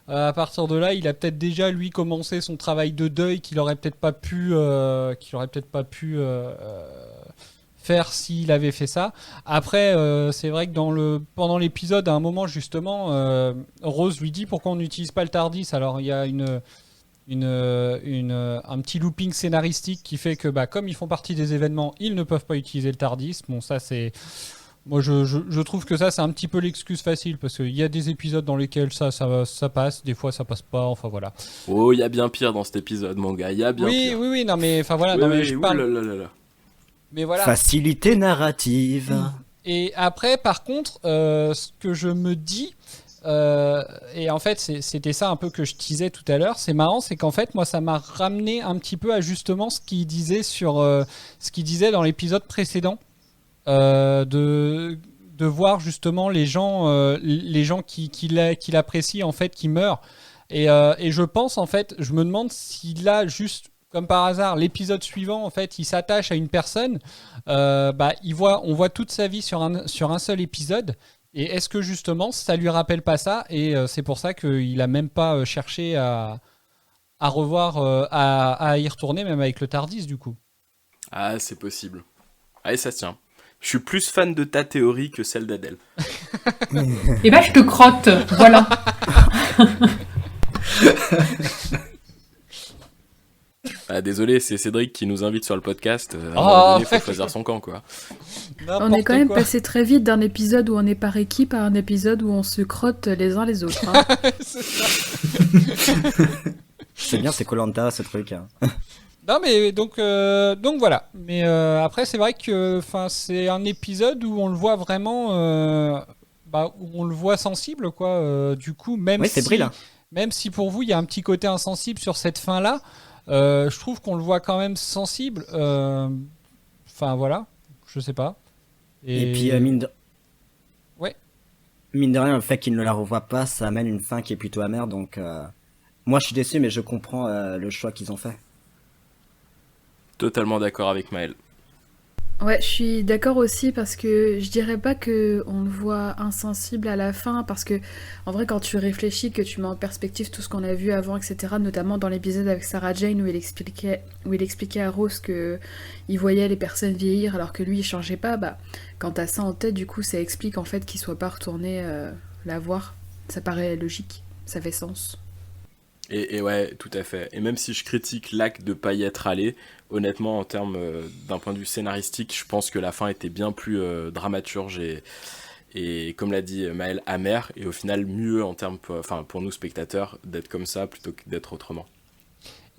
Speaker 1: à partir de là, il a peut-être déjà, lui, commencé son travail de deuil qu'il aurait peut-être pas pu faire s'il avait fait ça. Après, c'est vrai que pendant l'épisode, à un moment justement, Rose lui dit pourquoi on n'utilise pas le Tardis. Alors il y a un petit looping scénaristique qui fait que comme ils font partie des événements, ils ne peuvent pas utiliser le Tardis. Bon, ça c'est... Moi je trouve que ça c'est un petit peu l'excuse facile parce qu'il y a des épisodes dans lesquels ça passe, des fois ça passe pas, enfin voilà.
Speaker 11: Oh, il y a bien pire dans cet épisode, mon gars, il y a bien pire.
Speaker 1: Oui, non mais enfin voilà,
Speaker 11: oui,
Speaker 1: non mais
Speaker 11: oui,
Speaker 1: je parle...
Speaker 11: Là.
Speaker 1: Mais voilà.
Speaker 10: Facilité narrative.
Speaker 1: Et après, par contre, ce que je me dis, et en fait, c'était ça un peu que je teasais tout à l'heure, c'est marrant, c'est qu'en fait, moi, ça m'a ramené un petit peu à justement ce qu'il disait ce qu'il disait dans l'épisode précédent, de voir justement les gens qu'il apprécie, en fait, qui meurent. Et je pense, en fait, je me demande s'il a juste... Comme par hasard, l'épisode suivant, en fait, il s'attache à une personne. On voit toute sa vie sur un seul épisode. Et est-ce que justement, ça lui rappelle pas ça? Et c'est pour ça qu'il a même pas cherché à revoir, à y retourner, même avec le Tardis, du coup.
Speaker 11: Ah, c'est possible. Allez, ça tient. Je suis plus fan de ta théorie que celle d'Adèle.
Speaker 9: Eh ben, je te crotte, voilà.
Speaker 11: Ah, désolé, c'est Cédric qui nous invite sur le podcast. À un moment donné, faut choisir son camp, quoi.
Speaker 6: On est quand même passé très vite d'un épisode où on est par équipe à un épisode où on se crotte les uns les autres. Hein.
Speaker 10: C'est bien, c'est Koh-Lanta, ce truc. Hein.
Speaker 1: Non mais donc voilà. Mais après c'est vrai que c'est un épisode où on le voit vraiment, où on le voit sensible quoi. Du coup même si pour vous il y a un petit côté insensible sur cette fin là, je trouve qu'on le voit quand même sensible. Voilà, je sais pas.
Speaker 10: Et puis mine de rien, le fait qu'il ne la revoie pas, ça amène une fin qui est plutôt amère. Donc moi je suis déçu, mais je comprends le choix qu'ils ont fait.
Speaker 11: Totalement d'accord avec Maël.
Speaker 6: Ouais, je suis d'accord aussi parce que je dirais pas que on le voit insensible à la fin parce que en vrai quand tu réfléchis, que tu mets en perspective tout ce qu'on a vu avant, etc. Notamment dans l'épisode avec Sarah Jane où il expliquait à Rose que il voyait les personnes vieillir alors que lui il changeait pas. Quand t'as ça en tête, du coup ça explique en fait qu'il soit pas retourné la voir. Ça paraît logique, ça fait sens.
Speaker 11: Et ouais, tout à fait. Et même si je critique l'acte de pas y être allé, honnêtement, en termes d'un point de vue scénaristique, je pense que la fin était bien plus dramaturge et comme l'a dit Maël, amère, et au final mieux en termes, pour nous spectateurs, d'être comme ça plutôt que d'être autrement.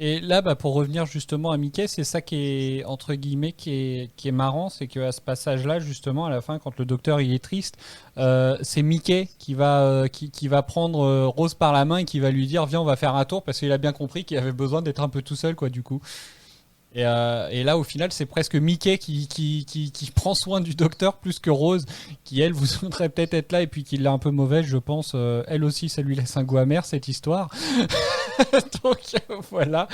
Speaker 1: Et là, pour revenir justement à Mickey, c'est ça qui est, entre guillemets, qui est marrant, c'est qu'à ce passage-là, justement, à la fin, quand le docteur il est triste, c'est Mickey qui va prendre Rose par la main et qui va lui dire « Viens, on va faire un tour », parce qu'il a bien compris qu'il avait besoin d'être un peu tout seul, quoi, du coup. Et là, au final, c'est presque Mickey qui prend soin du docteur plus que Rose, qui, elle, voudrait peut-être être là et puis qui l'a un peu mauvaise, je pense. Elle aussi, ça lui laisse un goût amer, cette histoire. Donc, voilà.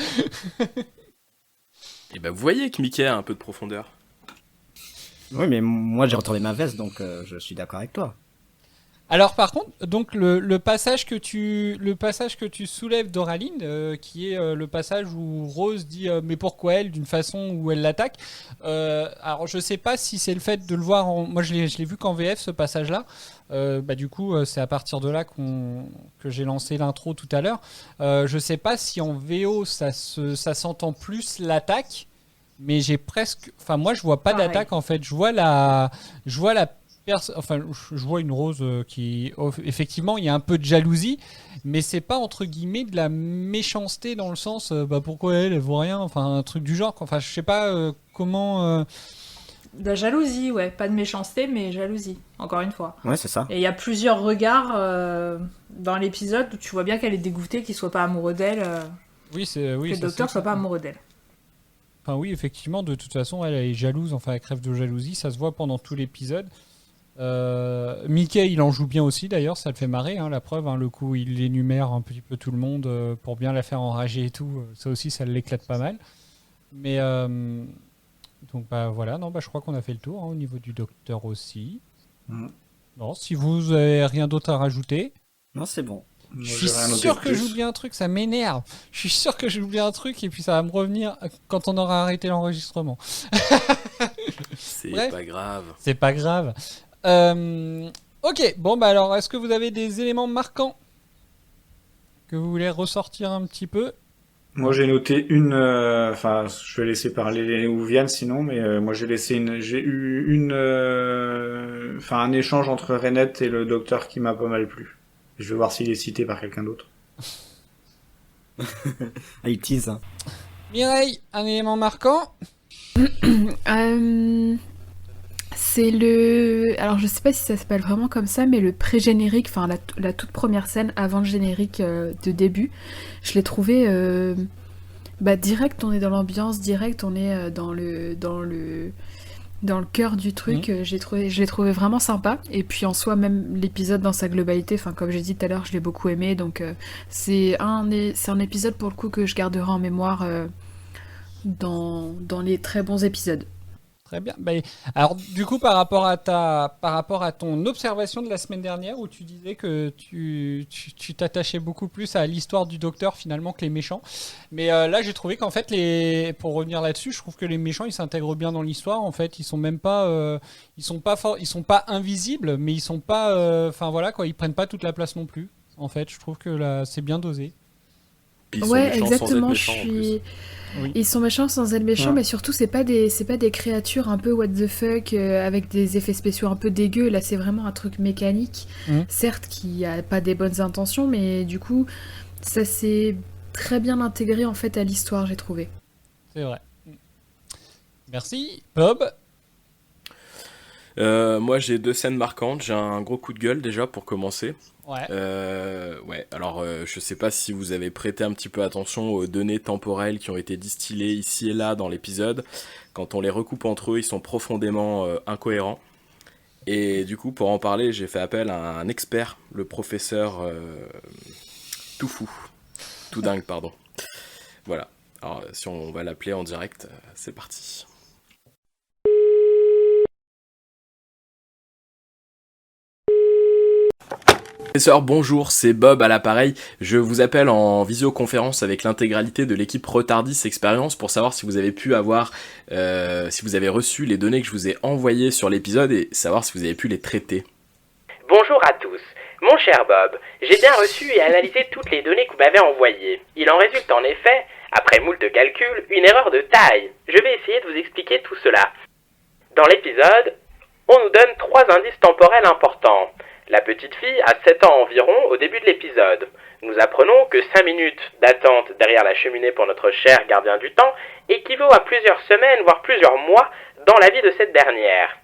Speaker 11: Et vous voyez que Mickey a un peu de profondeur.
Speaker 10: Oui, mais moi, j'ai retourné ma veste, donc je suis d'accord avec toi.
Speaker 1: Alors par contre, donc le passage que tu soulèves Doraline, qui est le passage où Rose dit mais pourquoi elle, d'une façon où elle l'attaque. Alors je sais pas si c'est le fait de le voir moi je l'ai vu qu'en VF ce passage-là. Du coup c'est à partir de là que j'ai lancé l'intro tout à l'heure. Je sais pas si en VO ça s'entend plus l'attaque, mais moi je vois pas d'attaque en fait. Je vois la je vois une Rose qui, effectivement, il y a un peu de jalousie, mais c'est pas entre guillemets de la méchanceté dans le sens, pourquoi elle vaut rien, un truc du genre. Enfin, je sais pas comment.
Speaker 12: De la jalousie, ouais, pas de méchanceté, mais jalousie, encore une fois.
Speaker 10: Ouais, c'est ça.
Speaker 12: Et il y a plusieurs regards dans l'épisode où tu vois bien qu'elle est dégoûtée qu'il soit pas amoureux d'elle. Que le docteur soit pas amoureux d'elle.
Speaker 1: Enfin, oui, effectivement, de toute façon, elle est jalouse, elle crève de jalousie, ça se voit pendant tout l'épisode. Mickey il en joue bien aussi d'ailleurs, ça le fait marrer, la preuve, le coup il énumère un petit peu tout le monde pour bien la faire enrager et tout, ça aussi ça l'éclate pas mal, mais donc voilà, je crois qu'on a fait le tour au niveau du docteur aussi. Non, si vous avez rien d'autre à rajouter.
Speaker 10: Non, c'est bon.
Speaker 1: Je suis sûr que j'oublie un truc, ça m'énerve. Je suis sûr que j'oublie un truc et puis ça va me revenir quand on aura arrêté l'enregistrement.
Speaker 11: C'est pas grave.
Speaker 1: C'est pas grave. Ok, alors est-ce que vous avez des éléments marquants que vous voulez ressortir un petit peu?
Speaker 7: Moi j'ai noté je vais laisser parler Ouviane sinon, mais moi j'ai eu un échange entre Renette et le docteur qui m'a pas mal plu. Je vais voir s'il est cité par quelqu'un d'autre.
Speaker 10: Il tease.
Speaker 1: Mireille, un élément marquant?
Speaker 6: C'est alors je sais pas si ça s'appelle vraiment comme ça, mais le pré-générique, la toute première scène avant le générique de début, je l'ai trouvé direct, on est dans l'ambiance, direct on est dans le cœur du truc. Je l'ai trouvé vraiment sympa, et puis en soi même l'épisode dans sa globalité, comme j'ai dit tout à l'heure, je l'ai beaucoup aimé, donc c'est un épisode pour le coup que je garderai en mémoire dans les très bons épisodes.
Speaker 1: Très bien. Alors du coup par rapport à ton observation de la semaine dernière où tu disais que tu t'attachais beaucoup plus à l'histoire du docteur finalement que les méchants, mais là j'ai trouvé qu'en fait pour revenir là-dessus, je trouve que les méchants ils s'intègrent bien dans l'histoire. En fait ils sont même pas ils sont pas invisibles, mais ils sont pas ils prennent pas toute la place non plus. En fait je trouve que là c'est bien dosé.
Speaker 6: Ouais, exactement. Ils sont méchants sans être méchants, mais surtout c'est pas des créatures un peu what the fuck avec des effets spéciaux un peu dégueux. Là, c'est vraiment un truc mécanique, certes qui a pas des bonnes intentions, mais du coup, ça s'est très bien intégré en fait à l'histoire, j'ai trouvé.
Speaker 1: C'est vrai. Merci. Bob?
Speaker 11: Moi, j'ai 2 scènes marquantes. J'ai un gros coup de gueule déjà pour commencer.
Speaker 1: Ouais.
Speaker 11: Ouais. Alors, je sais pas si vous avez prêté un petit peu attention aux données temporelles qui ont été distillées ici et là dans l'épisode. Quand on les recoupe entre eux, ils sont profondément incohérents. Et du coup, pour en parler, j'ai fait appel à un expert, le professeur tout fou. Tout dingue, pardon. Voilà. Alors, si on va l'appeler en direct, c'est parti. Professeur, bonjour, c'est Bob à l'appareil. Je vous appelle en visioconférence avec l'intégralité de l'équipe Retardis Expérience pour savoir si vous avez pu avoir, si vous avez reçu les données que je vous ai envoyées sur l'épisode et savoir si vous avez pu les traiter.
Speaker 16: Bonjour à tous. Mon cher Bob, j'ai bien reçu et analysé toutes les données que vous m'avez envoyées. Il en résulte en effet, après moult calculs, une erreur de taille. Je vais essayer de vous expliquer tout cela. Dans l'épisode, on nous donne 3 indices temporels importants. La petite fille a 7 ans environ au début de l'épisode. Nous apprenons que 5 minutes d'attente derrière la cheminée pour notre cher gardien du temps équivaut à plusieurs semaines, voire plusieurs mois dans la vie de cette dernière.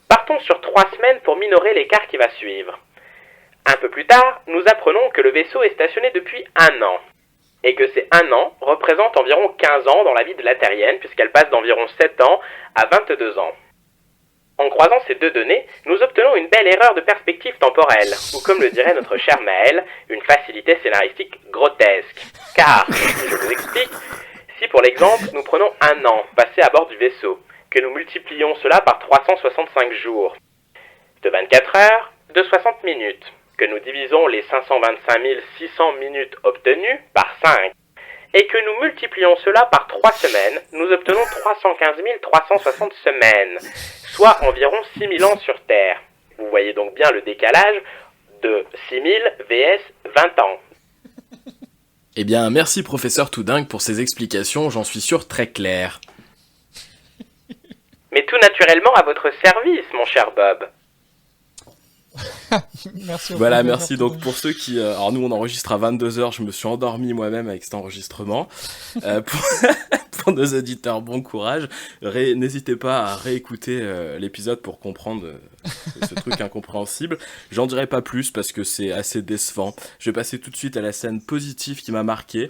Speaker 16: Partons sur 3 semaines pour minorer l'écart qui va suivre. Un peu plus tard, nous apprenons que le vaisseau est stationné depuis 1 an. Et que ces 1 an représentent environ 15 ans dans la vie de la Terrienne, puisqu'elle passe d'environ 7 ans à 22 ans. En croisant ces 2 données, nous obtenons une belle erreur de perspective temporelle, ou comme le dirait notre cher Maël, une facilité scénaristique grotesque. Car, je vous explique, si pour l'exemple, nous prenons 1 an passé à bord du vaisseau, que nous multiplions cela par 365 jours, de 24 heures, de 60 minutes, que nous divisons les 525 600 minutes obtenues par 5, et que nous multiplions cela par 3 semaines, nous obtenons 315 360 semaines, soit environ 6000 ans sur Terre. Vous voyez donc bien le décalage de 6000 vs 20 ans.
Speaker 11: Eh bien, merci professeur Toudingue pour ces explications, j'en suis sûr très claires.
Speaker 16: Mais tout naturellement à votre service, mon cher Bob.
Speaker 1: Merci.
Speaker 11: Voilà, merci. Donc pour ceux qui... alors nous on enregistre à 22h, je me suis endormi moi-même avec cet enregistrement. Pour nos auditeurs, bon courage. N'hésitez pas à réécouter l'épisode pour comprendre ce truc incompréhensible. J'en dirai pas plus parce que c'est assez décevant. Je vais passer tout de suite à la scène positive qui m'a marqué.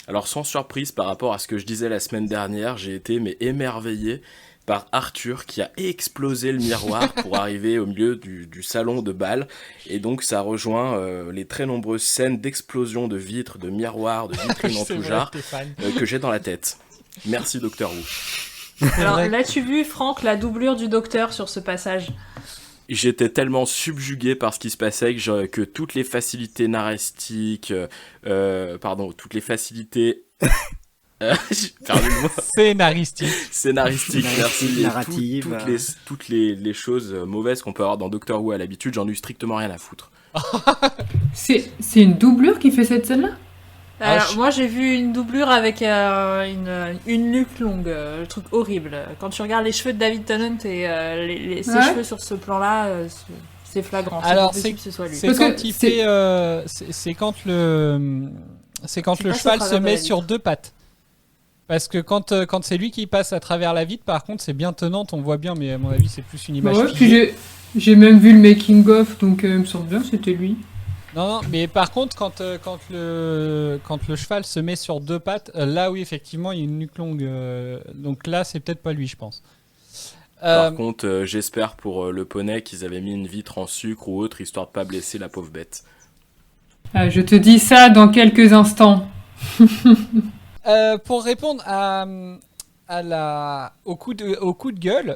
Speaker 11: Alors sans surprise par rapport à ce que je disais la semaine dernière, j'ai été émerveillé par Arthur qui a explosé le miroir pour arriver au milieu du salon de bal, et donc ça rejoint les très nombreuses scènes d'explosion de vitres, de miroirs, de vitrines en tout genre que j'ai dans la tête. Merci Docteur Who.
Speaker 12: Alors l'as-tu vu Franck, la doublure du docteur sur ce passage?
Speaker 11: J'étais tellement subjugué par ce qui se passait que toutes les facilités narrastiques, toutes les facilités... Scénaristique, merci.
Speaker 10: Narrative.
Speaker 11: Toutes les choses mauvaises qu'on peut avoir dans Doctor Who à l'habitude, j'en ai eu strictement rien à foutre.
Speaker 9: C'est une doublure qui fait cette scène-là?
Speaker 12: Alors, moi j'ai vu une doublure avec une nuque longue, le truc horrible. Quand tu regardes les cheveux de David Tennant et ses cheveux sur ce plan-là, c'est flagrant.
Speaker 1: Alors
Speaker 12: c'est possible que ce soit lui.
Speaker 1: C'est quand il fait, c'est quand le cheval se met sur 2 pattes. Parce que quand c'est lui qui passe à travers la vitre, par contre, c'est bien tenant, on voit bien, mais à mon avis, c'est plus une image.
Speaker 9: Ouais, puis j'ai même vu le making of, donc il me semble bien que c'était lui.
Speaker 1: Non, mais par contre, quand le cheval se met sur 2 pattes, là, oui, effectivement, il y a une nuque longue. Donc là, c'est peut-être pas lui, je pense.
Speaker 11: Par contre, j'espère pour le poney qu'ils avaient mis une vitre en sucre ou autre, histoire de pas blesser la pauvre bête.
Speaker 9: Je te dis ça dans quelques instants.
Speaker 1: Pour répondre au coup de gueule,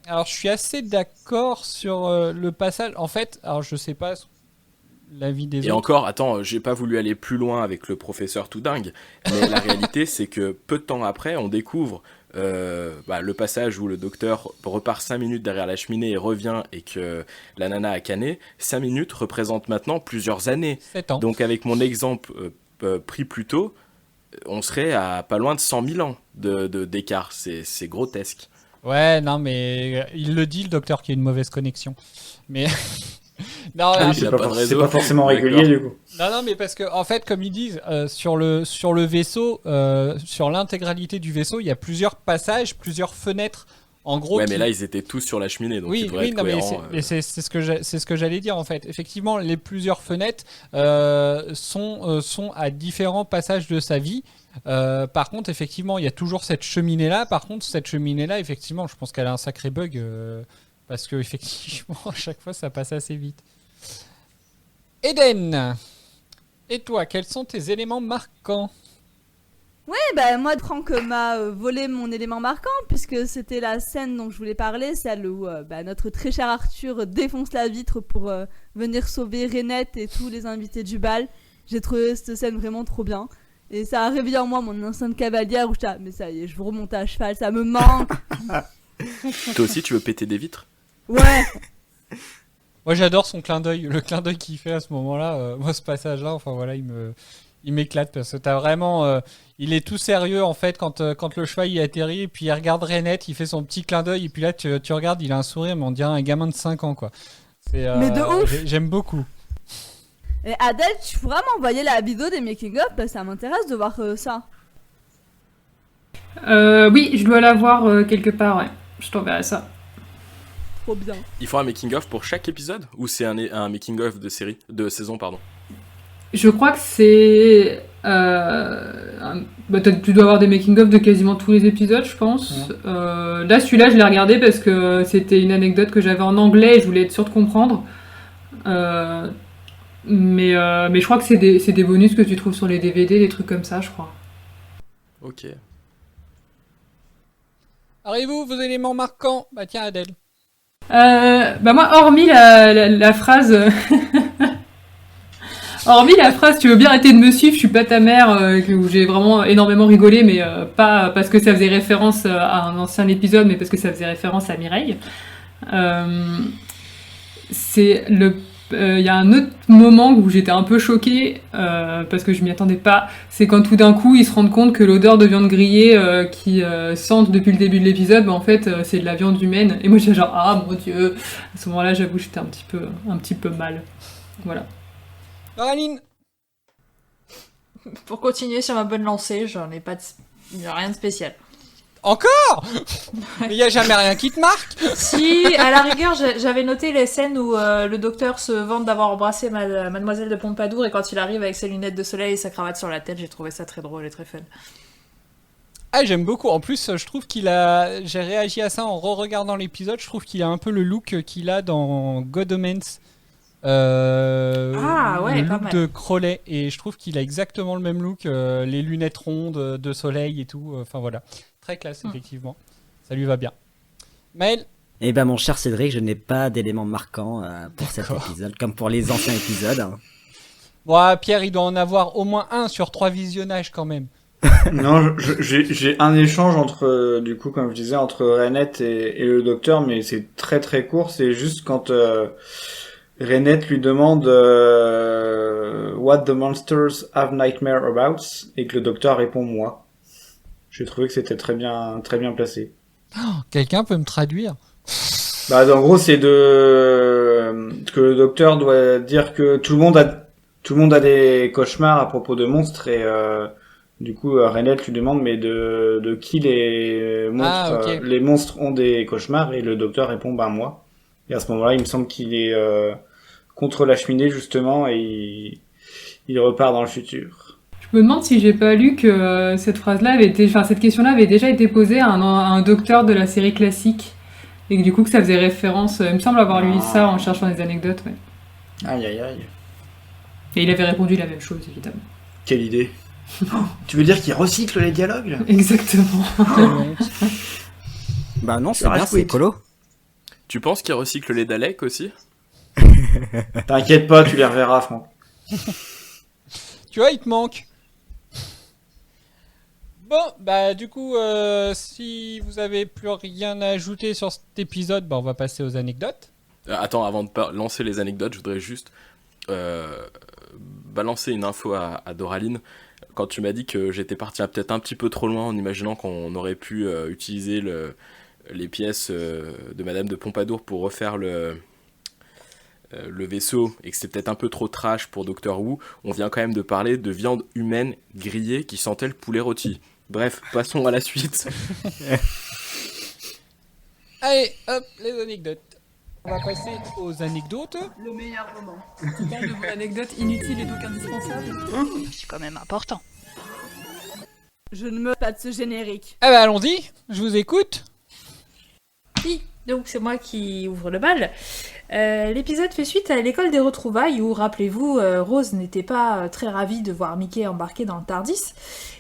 Speaker 1: alors je suis assez d'accord sur le passage. En fait, alors je sais pas l'avis des autres.
Speaker 11: Et encore, attends, j'ai pas voulu aller plus loin avec le professeur tout dingue, mais la réalité c'est que peu de temps après, on découvre le passage où le docteur repart 5 minutes derrière la cheminée et revient et que la nana a canné. 5 minutes représentent maintenant plusieurs années.
Speaker 1: 7 ans.
Speaker 11: Donc avec mon exemple pris plus tôt, on serait à pas loin de 100 000 ans d'écart. C'est grotesque.
Speaker 1: Ouais, non, mais il le dit, le docteur, qu'il y a une mauvaise connexion. Mais Non,
Speaker 7: Ah oui,
Speaker 1: mais
Speaker 7: c'est
Speaker 11: a
Speaker 7: pas,
Speaker 11: pas de
Speaker 7: c'est
Speaker 11: réseau.
Speaker 7: pas forcément régulier
Speaker 11: D'accord.
Speaker 7: du coup.
Speaker 1: non, mais parce que en fait, comme ils disent, sur le vaisseau, sur l'intégralité du vaisseau, il y a plusieurs passages, plusieurs fenêtres. En gros,
Speaker 11: Ouais, mais là, ils étaient tous sur la cheminée, donc ils
Speaker 1: oui,
Speaker 11: devraient
Speaker 1: oui,
Speaker 11: être
Speaker 1: non, mais
Speaker 11: cohérents.
Speaker 1: c'est ce que j'allais dire en fait. Effectivement, les plusieurs fenêtres sont à différents passages de sa vie. Par contre, effectivement, il y a toujours cette cheminée-là. Par contre, cette cheminée-là, effectivement, je pense qu'elle a un sacré bug parce que effectivement, à chaque fois, ça passe assez vite. Eden, et toi, quels sont tes éléments marquants?
Speaker 8: Ouais, bah moi, Franck m'a volé mon élément marquant, puisque c'était la scène dont je voulais parler, celle où notre très cher Arthur défonce la vitre pour venir sauver Renette et tous les invités du bal. J'ai trouvé cette scène vraiment trop bien. Et ça a réveillé en moi mon instinct de cavalière où j'étais mais ça y est, je veux remonter à cheval, ça me manque.
Speaker 11: Toi aussi, tu veux péter des vitres?
Speaker 8: Ouais.
Speaker 1: Moi, j'adore son clin d'œil, le clin d'œil qu'il fait à ce moment-là. Moi, ce passage-là, enfin voilà, il m'éclate parce que t'as vraiment, il est tout sérieux en fait quand le cheval il atterrit et puis il regarde Renette, il fait son petit clin d'œil et puis là tu regardes, il a un sourire mais on dirait un gamin de 5 ans quoi.
Speaker 8: Mais de ouf.
Speaker 1: J'aime beaucoup.
Speaker 8: Et Adèle, tu pourras m'envoyer la vidéo des making-of, ça m'intéresse de voir ça.
Speaker 9: Oui, je dois la voir quelque part, ouais. Je t'enverrai ça.
Speaker 8: Trop bien.
Speaker 11: Il faut un making-of pour chaque épisode? Ou c'est un making-of de saison, pardon?
Speaker 9: Je crois que c'est... tu dois avoir des making-of de quasiment tous les épisodes, je pense. Là, celui-là, je l'ai regardé parce que c'était une anecdote que j'avais en anglais et je voulais être sûre de comprendre. Mais je crois que c'est des bonus que tu trouves sur les DVD, des trucs comme ça, je crois.
Speaker 11: Ok.
Speaker 1: Arrivez-vous vos éléments marquants? Bah tiens Adèle.
Speaker 9: Moi, hormis la phrase... Hormis la phrase « Tu veux bien arrêter de me suivre, je suis pas ta mère » où j'ai vraiment énormément rigolé, mais pas parce que ça faisait référence à un ancien épisode, mais parce que ça faisait référence à Mireille. Il y a un autre moment où j'étais un peu choquée, parce que je m'y attendais pas, c'est quand tout d'un coup ils se rendent compte que l'odeur de viande grillée qui sentent depuis le début de l'épisode, en fait c'est de la viande humaine. Et moi j'étais genre « Ah mon Dieu !» À ce moment-là, j'avoue, j'étais un petit peu mal. Voilà.
Speaker 1: Coraline.
Speaker 12: Pour continuer sur ma bonne lancée, il n'y a rien de spécial.
Speaker 1: Encore? Mais il n'y a jamais rien qui te marque?
Speaker 12: Si, à la rigueur, j'avais noté les scènes où le docteur se vante d'avoir embrassé mademoiselle de Pompadour et quand il arrive avec ses lunettes de soleil et sa cravate sur la tête, j'ai trouvé ça très drôle et très fun.
Speaker 1: Ah, j'aime beaucoup. En plus, je trouve j'ai réagi à ça en re-regardant l'épisode, je trouve qu'il a un peu le look qu'il a dans God Omens.
Speaker 12: Ouais,
Speaker 1: le
Speaker 12: pas
Speaker 1: look
Speaker 12: mal.
Speaker 1: de Crowley, et je trouve qu'il a exactement le même look, les lunettes rondes de soleil et tout, enfin voilà, très classe effectivement, ça lui va bien. Maël?
Speaker 10: Eh ben mon cher Cédric, je n'ai pas d'éléments marquants pour cet épisode, comme pour les anciens épisodes.
Speaker 1: Bon, Pierre, il doit en avoir au moins un sur 3 visionnages quand même.
Speaker 7: Non, j'ai un échange entre, du coup, comme je disais, entre Renette et le docteur, mais c'est très très court, c'est juste quand... Renette lui demande What the monsters have nightmare about, et que le docteur répond moi. J'ai trouvé que c'était très bien placé.
Speaker 1: Oh, quelqu'un peut me traduire?
Speaker 7: Bah en gros c'est que le docteur doit dire que tout le monde a des cauchemars à propos de monstres, et du coup Renette lui demande mais de qui les monstres
Speaker 1: ok.
Speaker 7: Les monstres ont des cauchemars, et le docteur répond moi. Et à ce moment-là, il me semble qu'il est contre la cheminée, justement, et il repart dans le futur.
Speaker 9: Je me demande si j'ai pas lu que cette question-là avait déjà été posée à un docteur de la série classique, et que du coup que ça faisait référence. Il me semble avoir lu ça en cherchant des anecdotes, ouais.
Speaker 7: Aïe aïe aïe.
Speaker 9: Et il avait répondu la même chose, évidemment.
Speaker 7: Quelle idée. Tu veux dire qu'il recycle les dialogues là?
Speaker 9: Exactement.
Speaker 10: Bah non, c'est bien, c'est écolo.
Speaker 11: Tu penses qu'il recycle les Daleks aussi?
Speaker 7: T'inquiète pas, tu les reverras, Franck.
Speaker 1: Tu vois, il te manque. Bon, bah du coup, si vous avez plus rien à ajouter sur cet épisode, bah on va passer aux anecdotes.
Speaker 11: Attends, avant de lancer les anecdotes, je voudrais juste balancer une info à Doraline. Quand tu m'as dit que j'étais parti peut-être un petit peu trop loin en imaginant qu'on aurait pu utiliser les pièces de Madame de Pompadour pour refaire le vaisseau et que c'est peut-être un peu trop trash pour Doctor Who, on vient quand même de parler de viande humaine grillée qui sentait le poulet rôti. Bref, passons à la suite.
Speaker 1: Allez, hop, les anecdotes. On va passer aux anecdotes.
Speaker 8: Le meilleur moment.
Speaker 9: Tu parles de vos anecdotes inutiles et donc indispensables.
Speaker 17: C'est quand même important.
Speaker 8: Je ne me pas de ce générique.
Speaker 1: Ah bah allons-y, je vous écoute.
Speaker 12: Oui, donc c'est moi qui ouvre le bal. L'épisode fait suite à l'école des retrouvailles où, rappelez-vous, Rose n'était pas très ravie de voir Mickey embarqué dans le TARDIS.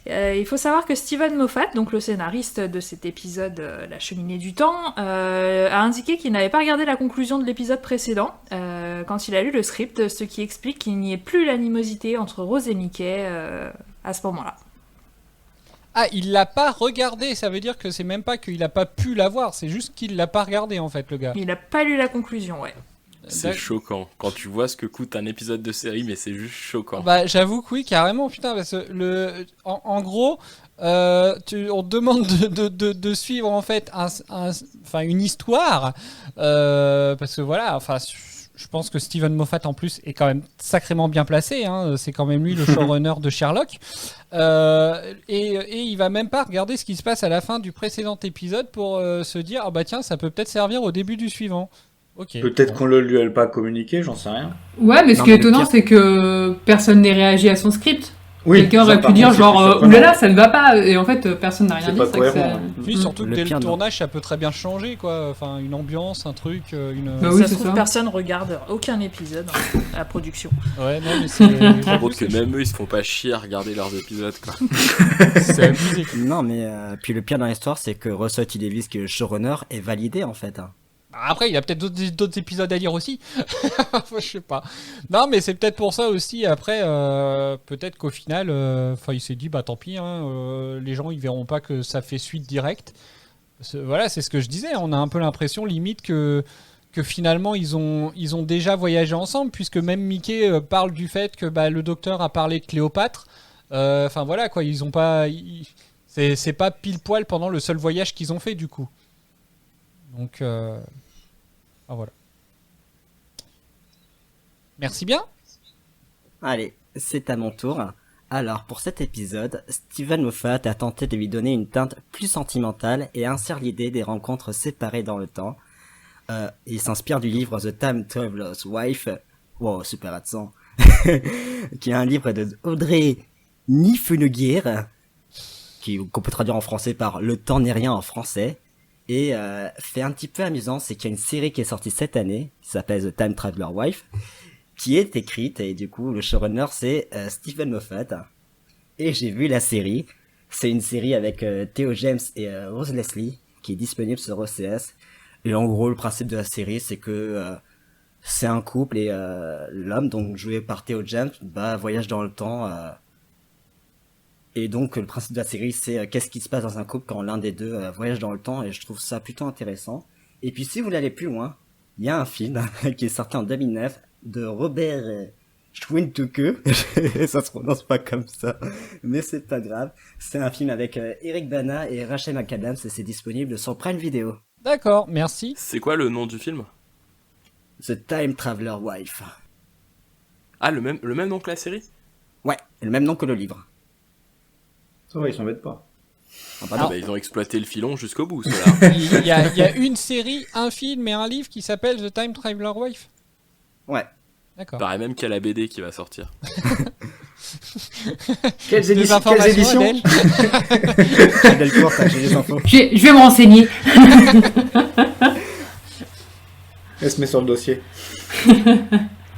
Speaker 12: Il faut savoir que Steven Moffat, donc le scénariste de cet épisode La cheminée du temps, a indiqué qu'il n'avait pas regardé la conclusion de l'épisode précédent quand il a lu le script, ce qui explique qu'il n'y ait plus l'animosité entre Rose et Mickey à ce moment-là.
Speaker 1: Ah, il l'a pas regardé, ça veut dire que c'est même pas qu'il a pas pu la voir, c'est juste qu'il l'a pas regardé en fait, le gars.
Speaker 12: Il a pas lu la conclusion, ouais.
Speaker 11: C'est choquant quand tu vois ce que coûte un épisode de série, mais c'est juste choquant.
Speaker 1: Bah j'avoue que oui, carrément, putain, parce que en gros, on te demande de suivre en fait une histoire, parce que voilà, enfin. Je pense que Steven Moffat en plus est quand même sacrément bien placé, hein. C'est quand même lui le showrunner de Sherlock, et il va même pas regarder ce qui se passe à la fin du précédent épisode pour se dire ah bah tiens, ça peut peut-être servir au début du suivant. Ok.
Speaker 7: Peut-être qu'on ne lui a pas communiqué, j'en sais rien.
Speaker 9: Ouais, mais ce qui est étonnant, c'est que personne n'ait réagi à son script.
Speaker 7: Oui,
Speaker 9: quelqu'un aurait pu dire genre oulala, ça ne va pas, et en fait personne n'a rien dit.
Speaker 7: Pas cohérent,
Speaker 1: Puis surtout que dès le tournage ça peut très bien changer quoi, enfin une ambiance, un truc, une.
Speaker 12: Bah oui, ça se trouve personne regarde aucun épisode à la production.
Speaker 1: Ouais, non mais c'est.
Speaker 11: Je pense que même eux ils se font pas chier à regarder leurs épisodes quoi.
Speaker 10: C'est abusé. Non mais puis le pire dans l'histoire c'est que Russell T Davies qui est le showrunner est validé en fait.
Speaker 1: Après, il y a peut-être d'autres épisodes à lire aussi. Je sais pas. Non, mais c'est peut-être pour ça aussi. Après, peut-être qu'au final, il s'est dit, bah tant pis, hein, les gens ils verront pas que ça fait suite directe. Voilà, c'est ce que je disais. On a un peu l'impression, limite, que finalement ils ont déjà voyagé ensemble, puisque même Mickey parle du fait que le docteur a parlé de Cléopâtre. Enfin voilà quoi, ils ont pas. C'est pas pile poil pendant le seul voyage qu'ils ont fait du coup. Donc. Ah voilà. Merci bien.
Speaker 10: Allez, c'est à mon tour. Alors, pour cet épisode, Steven Moffat a tenté de lui donner une teinte plus sentimentale et insère l'idée des rencontres séparées dans le temps. Il s'inspire du livre The Time Traveler's Wife, wow, super accent, qui est un livre de Audrey Niffenegger, qu'on peut traduire en français par Le temps n'est rien en français. Et fait un petit peu amusant, c'est qu'il y a une série qui est sortie cette année, qui s'appelle The Time Traveler's Wife, qui est écrite, et du coup le showrunner c'est Steven Moffat. Et j'ai vu la série, c'est une série avec Theo James et Rose Leslie, qui est disponible sur OCS. Et en gros le principe de la série c'est que c'est un couple et l'homme, donc joué par Theo James, voyage dans le temps. Et donc le principe de la série c'est qu'est-ce qui se passe dans un couple quand l'un des deux voyage dans le temps, et je trouve ça plutôt intéressant. Et puis si vous voulez aller plus loin, il y a un film qui est sorti en 2009 de Robert Schwintuke, ça se prononce pas comme ça, mais c'est pas grave. C'est un film avec Eric Bana et Rachel McAdams et c'est disponible sur Prime Video.
Speaker 1: D'accord, merci.
Speaker 11: C'est quoi le nom du film ?
Speaker 10: The Time Traveler's Wife.
Speaker 11: Ah, le même nom que la série ?
Speaker 10: Ouais, le même nom que le livre.
Speaker 7: Ça va, ils s'embêtent pas.
Speaker 11: Ils ont exploité le filon jusqu'au bout, ceux-là.
Speaker 1: Il y a une série, un film et un livre qui s'appelle The Time Traveler's Wife.
Speaker 10: Ouais.
Speaker 1: D'accord.
Speaker 11: Paraît même qu'il y a la BD qui va sortir.
Speaker 7: Quelles éditions
Speaker 9: Je vais me renseigner.
Speaker 7: Elle se met sur le dossier.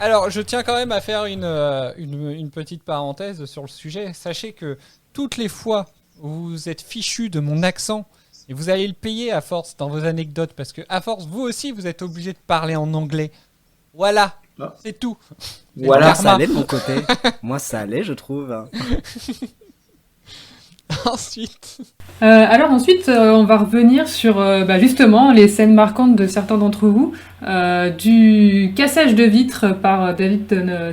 Speaker 1: Alors, je tiens quand même à faire une petite parenthèse sur le sujet. Sachez que toutes les fois où vous êtes fichu de mon accent, et vous allez le payer à force dans vos anecdotes, parce que à force, vous aussi, vous êtes obligé de parler en anglais. Voilà, c'est tout.
Speaker 10: Voilà, ça allait de mon côté. Moi, ça allait, je trouve.
Speaker 1: Ensuite.
Speaker 9: Alors ensuite, on va revenir sur justement les scènes marquantes de certains d'entre vous, du cassage de vitres par David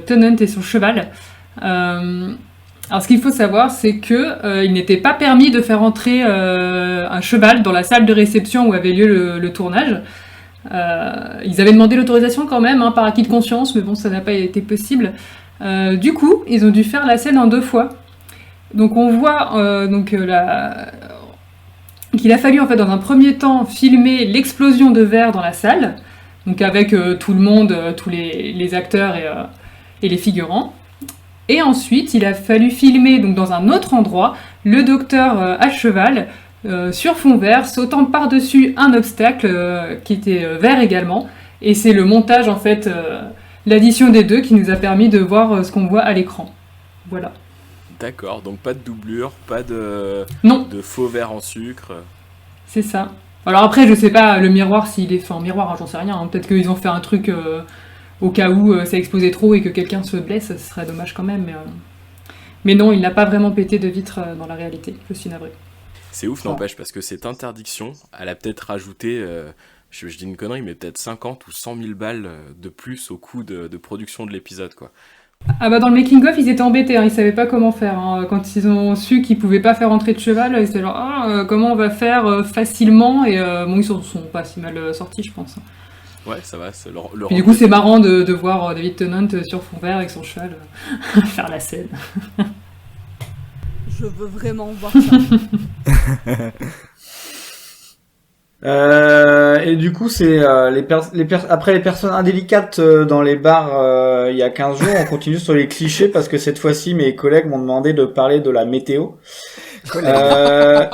Speaker 9: Tennant et son cheval. Alors ce qu'il faut savoir, c'est que il n'était pas permis de faire entrer un cheval dans la salle de réception où avait lieu le tournage. Ils avaient demandé l'autorisation quand même, par acquis de conscience, mais bon, ça n'a pas été possible. Du coup, ils ont dû faire la scène en 2 fois. Donc on voit qu'il a fallu en fait dans un premier temps filmer l'explosion de verre dans la salle, donc avec tout le monde, tous les acteurs et les figurants. Et ensuite, il a fallu filmer donc dans un autre endroit le docteur à cheval sur fond vert, sautant par-dessus un obstacle qui était vert également. Et c'est le montage en fait, l'addition des deux qui nous a permis de voir ce qu'on voit à l'écran. Voilà.
Speaker 11: D'accord, donc pas de doublure, pas de faux verre en sucre.
Speaker 9: C'est ça. Alors après, je sais pas le miroir s'il est fait en miroir, j'en sais rien. Peut-être qu'ils ont fait un truc au cas où ça explosait trop et que quelqu'un se blesse, ce serait dommage quand même. Mais non, il n'a pas vraiment pété de vitre dans la réalité. Je suis navrée.
Speaker 11: C'est ouf, n'empêche, parce que cette interdiction, elle a peut-être rajouté, je dis une connerie, mais peut-être 50 ou 100 000 balles de plus au coût de production de l'épisode, quoi.
Speaker 9: Ah bah dans le making of ils étaient embêtés, ils savaient pas comment faire. Quand ils ont su qu'ils pouvaient pas faire entrer de cheval, ils étaient genre comment on va faire facilement et bon ils sont pas si mal sortis je pense.
Speaker 11: Ouais ça va, c'est leur
Speaker 9: du coup c'est marrant de voir David Tennant sur fond vert avec son cheval faire la scène.
Speaker 8: Je veux vraiment voir ça.
Speaker 7: Et du coup, c'est après les personnes indélicates dans les bars il y a 15 jours, on continue sur les clichés parce que cette fois-ci, mes collègues m'ont demandé de parler de la météo.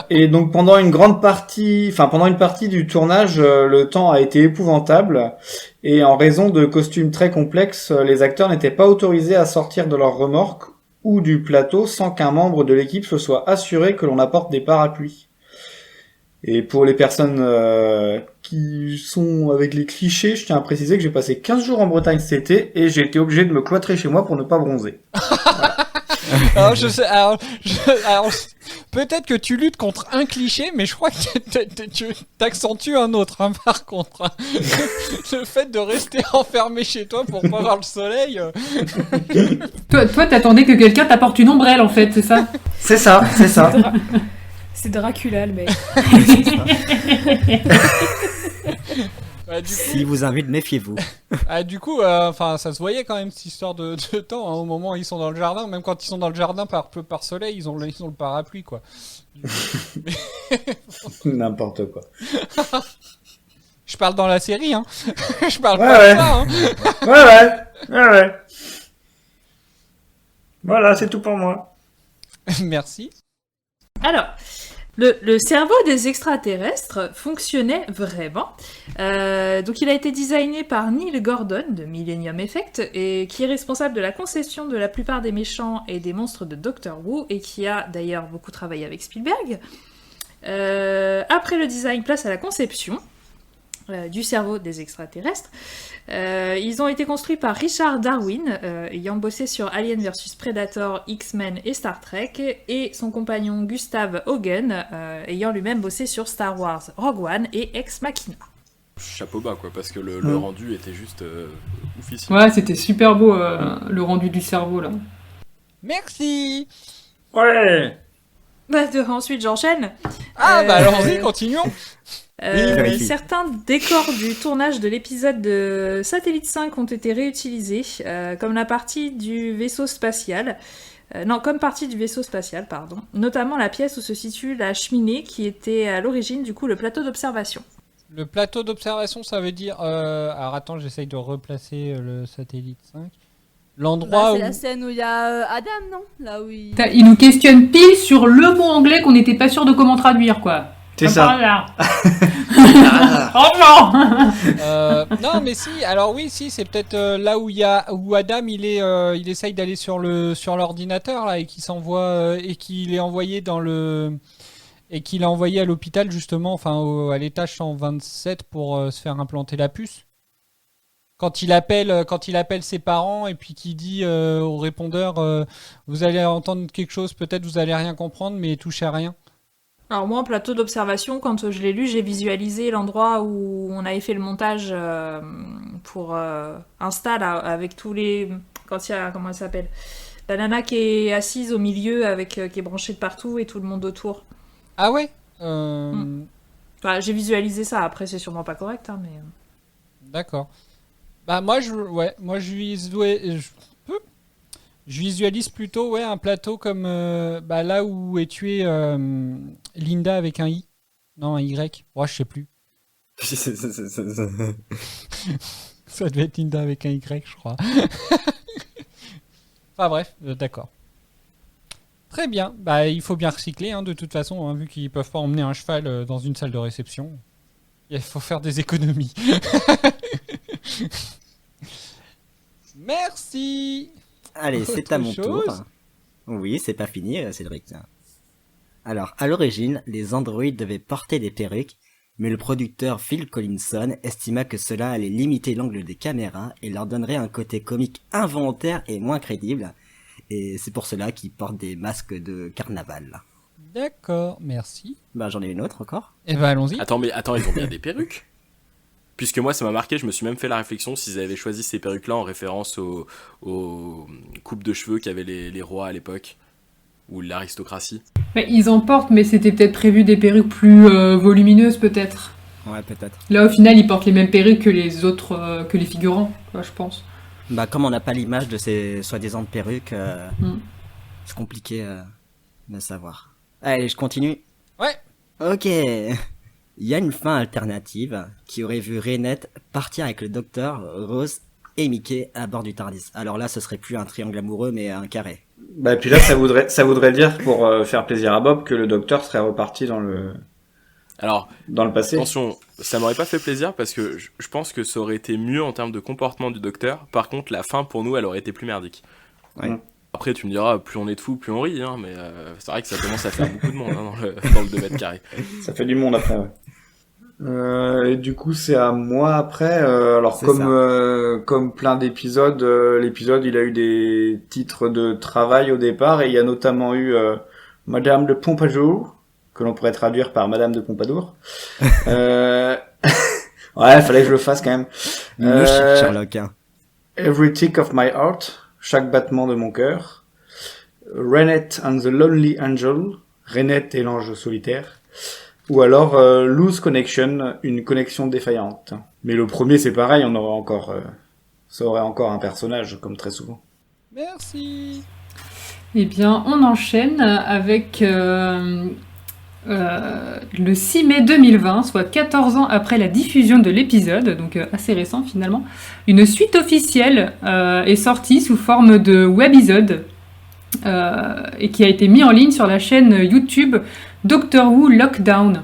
Speaker 7: Et donc pendant une partie du tournage, le temps a été épouvantable et en raison de costumes très complexes, les acteurs n'étaient pas autorisés à sortir de leur remorque ou du plateau sans qu'un membre de l'équipe se soit assuré que l'on apporte des parapluies. Et pour les personnes qui sont avec les clichés, je tiens à préciser que j'ai passé 15 jours en Bretagne cet été et j'ai été obligé de me cloîtrer chez moi pour ne pas bronzer. Voilà.
Speaker 1: Alors, peut-être que tu luttes contre un cliché, mais je crois que tu t'accentues un autre, par contre. Le fait de rester enfermé chez toi pour pas voir le soleil.
Speaker 9: Toi, t'attendais que quelqu'un t'apporte une ombrelle, en fait, c'est ça ?
Speaker 7: C'est ça.
Speaker 6: C'est Dracula, le mec.
Speaker 10: Si vous invite, méfiez-vous.
Speaker 1: Du coup, ça se voyait quand même cette histoire de temps. Au moment où ils sont dans le jardin, même quand ils sont dans le jardin par soleil, ils ont le parapluie, quoi.
Speaker 7: N'importe quoi.
Speaker 1: Je parle dans la série, hein. Je parle
Speaker 7: ouais,
Speaker 1: pas
Speaker 7: ouais.
Speaker 1: de ça, hein.
Speaker 7: Ouais. Voilà, c'est tout pour moi.
Speaker 1: Merci.
Speaker 12: Alors, le cerveau des extraterrestres fonctionnait vraiment. Donc il a été designé par Neil Gordon de Millennium Effect et qui est responsable de la conception de la plupart des méchants et des monstres de Doctor Who et qui a d'ailleurs beaucoup travaillé avec Spielberg. Après le design, place à la conception du cerveau des extraterrestres. Ils ont été construits par Richard Darwin, ayant bossé sur Alien vs Predator, X-Men et Star Trek, et son compagnon Gustav Hogan, ayant lui-même bossé sur Star Wars, Rogue One et Ex Machina.
Speaker 11: Chapeau bas, quoi, parce que le rendu était juste oufissime.
Speaker 9: Ouais, c'était super beau, le rendu du cerveau, là.
Speaker 1: Merci.
Speaker 7: Ouais.
Speaker 12: Ensuite, j'enchaîne.
Speaker 1: Allons-y, continuons.
Speaker 12: Certains décors du tournage de l'épisode de Satellite 5 ont été réutilisés, comme partie du vaisseau spatial, notamment la pièce où se situe la cheminée qui était à l'origine du coup le plateau d'observation.
Speaker 1: Le plateau d'observation, ça veut dire... Alors attends, j'essaye de replacer le Satellite 5. L'endroit
Speaker 8: c'est
Speaker 1: où...
Speaker 8: la scène où il y a Adam, non ? Là où
Speaker 9: Il nous questionne pile sur le mot anglais qu'on n'était pas sûr de comment traduire, quoi.
Speaker 7: C'est ça.
Speaker 1: Non mais si, alors oui, si, c'est peut-être là où Adam il essaye d'aller sur l'ordinateur là et qui s'envoie et qu'il est envoyé qu'il a envoyé à l'hôpital justement, à l'étage 127 pour se faire implanter la puce. Quand il appelle ses parents et puis qu'il dit au répondeur vous allez entendre quelque chose, peut-être vous allez rien comprendre, mais touchez à rien.
Speaker 12: Alors moi, en plateau d'observation, quand je l'ai lu, j'ai visualisé l'endroit où on avait fait le montage pour Insta, là, avec tous les... Quand il y a... Comment elle s'appelle ? La nana qui est assise au milieu, qui est branchée de partout et tout le monde autour.
Speaker 1: Ah ouais
Speaker 12: J'ai visualisé ça, après c'est sûrement pas correct, hein, mais...
Speaker 1: D'accord. Bah moi je visualise plutôt un plateau comme là où est tué Linda avec un I. Non, un Y. Je sais plus. Ça devait être Linda avec un Y, je crois. Enfin bref, d'accord. Très bien. Bah il faut bien recycler de toute façon, vu qu'ils peuvent pas emmener un cheval dans une salle de réception. Il faut faire des économies. Merci.
Speaker 10: Allez, c'est à mon tour. Oui, c'est pas fini, Cédric. Alors, à l'origine, les androïdes devaient porter des perruques, mais le producteur Phil Collinson estima que cela allait limiter l'angle des caméras et leur donnerait un côté comique involontaire et moins crédible. Et c'est pour cela qu'ils portent des masques de carnaval.
Speaker 1: D'accord, merci.
Speaker 10: Bah, j'en ai une autre encore.
Speaker 1: Eh ben, allons-y.
Speaker 11: Attends, ils ont bien des perruques. Puisque moi, ça m'a marqué, je me suis même fait la réflexion s'ils avaient choisi ces perruques-là en référence aux coupes de cheveux qu'avaient les rois à l'époque, ou l'aristocratie.
Speaker 9: Mais ils en portent, mais c'était peut-être prévu des perruques plus volumineuses, peut-être.
Speaker 10: Ouais, peut-être.
Speaker 9: Là, au final, ils portent les mêmes perruques que les autres, que les figurants, je pense.
Speaker 10: Bah, comme on n'a pas l'image de ces soi-disant perruques, c'est compliqué de savoir. Allez, je continue.
Speaker 1: Ouais.
Speaker 10: Ok. Il y a une fin alternative qui aurait vu Reinette partir avec le docteur, Rose et Mickey à bord du TARDIS. Alors là, ce serait plus un triangle amoureux, mais un carré.
Speaker 7: Bah, et puis là, ça voudrait dire, pour faire plaisir à Bob, que le docteur serait reparti dans le passé.
Speaker 11: Attention, ça m'aurait pas fait plaisir parce que je pense que ça aurait été mieux en termes de comportement du docteur. Par contre, la fin, pour nous, elle aurait été plus merdique.
Speaker 10: Ouais.
Speaker 11: Après, tu me diras, plus on est de fous, plus on rit, mais c'est vrai que ça commence à faire beaucoup de monde dans le 2 mètres carrés.
Speaker 7: Ça fait du monde après, ouais. Et du coup, c'est à moi après. Alors, comme plein d'épisodes, l'épisode, il a eu des titres de travail au départ, et il y a notamment eu Madame de Pompadour, que l'on pourrait traduire par Madame de Pompadour. Ouais, fallait que je le fasse quand même.
Speaker 10: Le chic Sherlock.
Speaker 7: Every tick of my heart. Chaque battement de mon cœur. Reinette and the Lonely Angel. Reinette et l'ange solitaire. Ou alors Loose Connection, une connexion défaillante. Mais le premier, c'est pareil, ça aurait encore un personnage, comme très souvent.
Speaker 1: Merci.
Speaker 9: Eh bien, on enchaîne avec le 6 mai 2020, soit 14 ans après la diffusion de l'épisode, donc assez récent finalement. Une suite officielle est sortie sous forme de webisode et qui a été mis en ligne sur la chaîne YouTube Doctor Who Lockdown.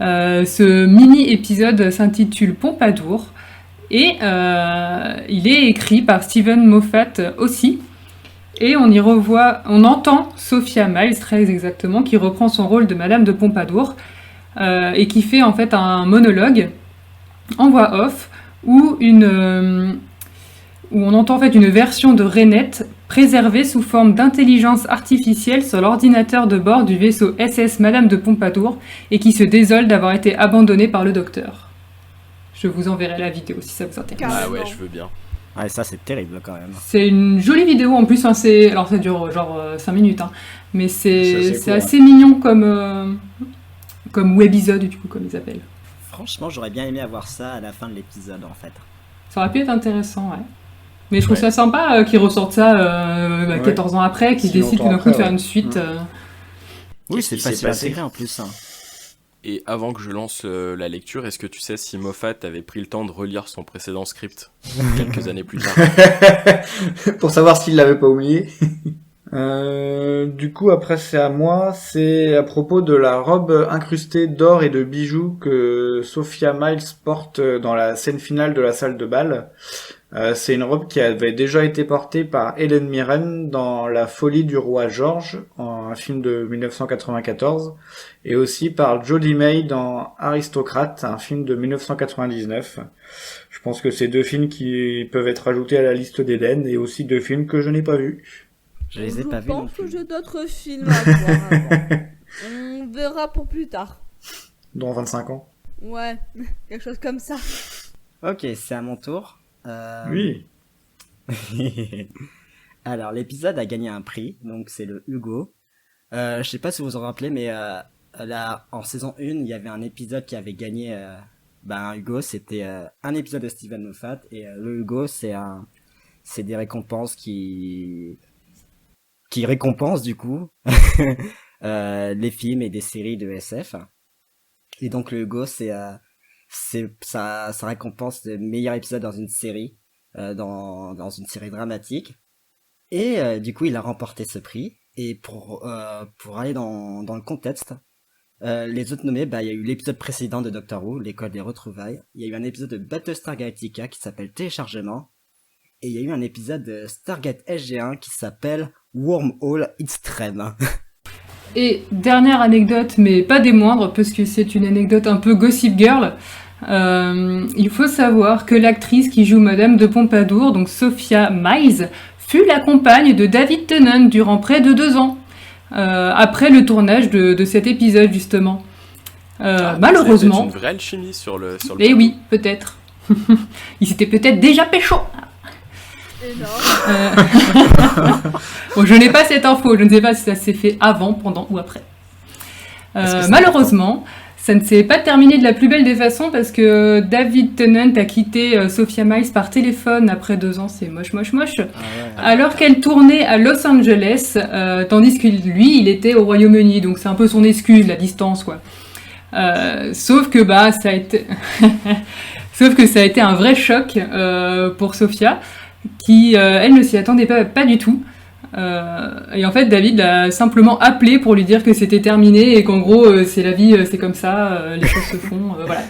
Speaker 9: Ce mini-épisode s'intitule Pompadour et il est écrit par Steven Moffat aussi. Et on entend Sophia Myles, très exactement, qui reprend son rôle de Madame de Pompadour et qui fait en fait un monologue en voix off où on entend en fait une version de Reinette préservée sous forme d'intelligence artificielle sur l'ordinateur de bord du vaisseau SS Madame de Pompadour et qui se désole d'avoir été abandonnée par le docteur. Je vous enverrai la vidéo si ça vous intéresse.
Speaker 11: Ah ouais, je veux bien.
Speaker 10: Ouais, ça c'est terrible quand même.
Speaker 9: C'est une jolie vidéo en plus, alors ça dure genre 5 minutes, mais c'est
Speaker 10: court,
Speaker 9: assez mignon comme webisode du coup, comme ils appellent.
Speaker 10: Franchement, j'aurais bien aimé avoir ça à la fin de l'épisode en fait.
Speaker 9: Ça aurait pu être intéressant, ouais. Mais je trouve ça sympa qu'ils ressortent ça 14 ans après, qu'ils décident tout d'un coup de faire une suite.
Speaker 10: Oui, c'est facile à intégrer en plus.
Speaker 11: Et avant que je lance la lecture, est-ce que tu sais si Moffat avait pris le temps de relire son précédent script quelques années plus tard?
Speaker 7: Pour savoir s'il l'avait pas oublié. Du coup, après c'est à moi. C'est à propos de la robe incrustée d'or et de bijoux que Sophia Myles porte dans la scène finale de la salle de bal. C'est une robe qui avait déjà été portée par Helen Mirren dans La folie du roi George, un film de 1994, et aussi par Jodie May dans Aristocrate, un film de 1999. Je pense que c'est 2 films qui peuvent être ajoutés à la liste d'Eden, et aussi 2 films que je n'ai pas vus.
Speaker 10: Je les ai pas vus non plus.
Speaker 8: Je pense que j'ai d'autres films à voir avant. On verra pour plus tard.
Speaker 7: Dans 25 ans.
Speaker 8: Ouais, quelque chose comme ça.
Speaker 10: Ok, c'est à mon tour.
Speaker 7: Oui.
Speaker 10: Alors, l'épisode a gagné un prix, donc c'est le Hugo. Je sais pas si vous vous en rappelez, mais là, en saison 1, il y avait un épisode qui avait gagné Ben Hugo, c'était un épisode de Steven Moffat et le Hugo, c'est des récompenses qui récompensent du coup les films et des séries de SF. Et donc le Hugo, ça récompense le meilleur épisode dans une série, dans une série dramatique. Et du coup, il a remporté ce prix. Et pour aller dans le contexte, les autres nommés, il y a eu l'épisode précédent de Doctor Who, l'école des retrouvailles. Il y a eu un épisode de Battlestar Galactica qui s'appelle Téléchargement. Et il y a eu un épisode de Stargate SG1 qui s'appelle Wormhole Extreme.
Speaker 9: Et dernière anecdote, mais pas des moindres, parce que c'est une anecdote un peu Gossip Girl. Il faut savoir que l'actrice qui joue Madame de Pompadour, donc Sophia Myles, fut la compagne de David Tennant durant près de 2 ans. Après le tournage de cet épisode, justement. Malheureusement...
Speaker 11: C'était une vraie alchimie sur le
Speaker 9: Eh oui, peut-être. Il s'était peut-être déjà pécho. Bon, je n'ai pas cette info, je ne sais pas si ça s'est fait avant, pendant ou après. Malheureusement, ça ne s'est pas terminé de la plus belle des façons parce que David Tennant a quitté Sophia Myles par téléphone après 2 ans, c'est moche. Alors qu'elle tournait à Los Angeles, tandis que lui, il était au Royaume-Uni, donc c'est un peu son excuse, la distance, quoi. Sauf que ça a été... Sauf que ça a été un vrai choc pour Sophia, qui, elle, ne s'y attendait pas du tout. Et en fait, David l'a simplement appelé pour lui dire que c'était terminé et qu'en gros, c'est la vie, c'est comme ça, les choses se font, voilà.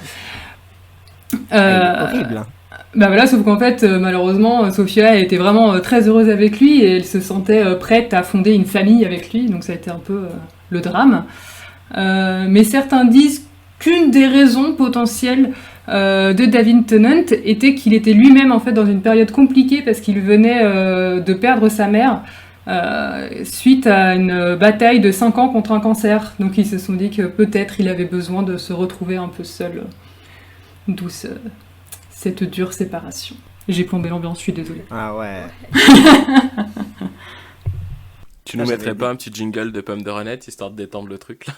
Speaker 10: Horrible.
Speaker 9: Voilà, sauf qu'en fait, malheureusement, Sophia était vraiment très heureuse avec lui et elle se sentait prête à fonder une famille avec lui, donc ça a été un peu le drame. Mais certains disent qu'une des raisons potentielles de David Tennant était qu'il était lui-même en fait dans une période compliquée parce qu'il venait de perdre sa mère suite à une bataille de 5 ans contre un cancer. Donc ils se sont dit que peut-être il avait besoin de se retrouver un peu seul, d'où cette dure séparation. J'ai plombé l'ambiance, je suis désolée.
Speaker 10: Ah ouais.
Speaker 11: Tu nous mettrais pas un petit jingle de Pomme de Renette histoire de détendre le truc là?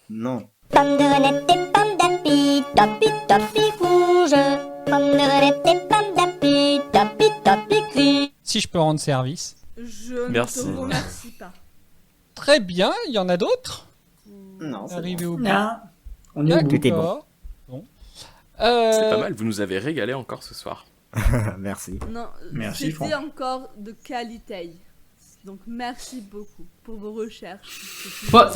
Speaker 10: Non.
Speaker 14: Pomme de renette et pomme d'api, topi topi rouge. Pomme de renette et pomme d'api, topi topi gris.
Speaker 1: Si je peux rendre service.
Speaker 11: Merci.
Speaker 8: Je ne te remercie pas.
Speaker 1: Très bien, il y en a d'autres?
Speaker 10: Non, c'est
Speaker 1: Arrivé
Speaker 10: bon.
Speaker 1: au bout.
Speaker 7: Non. On est au bout.
Speaker 10: Tout est bon.
Speaker 11: C'est pas mal, vous nous avez régalé encore ce soir.
Speaker 10: Merci.
Speaker 8: Non,
Speaker 7: Merci,
Speaker 8: c'était
Speaker 7: Franck.
Speaker 8: encore de qualité. Donc merci beaucoup pour vos recherches.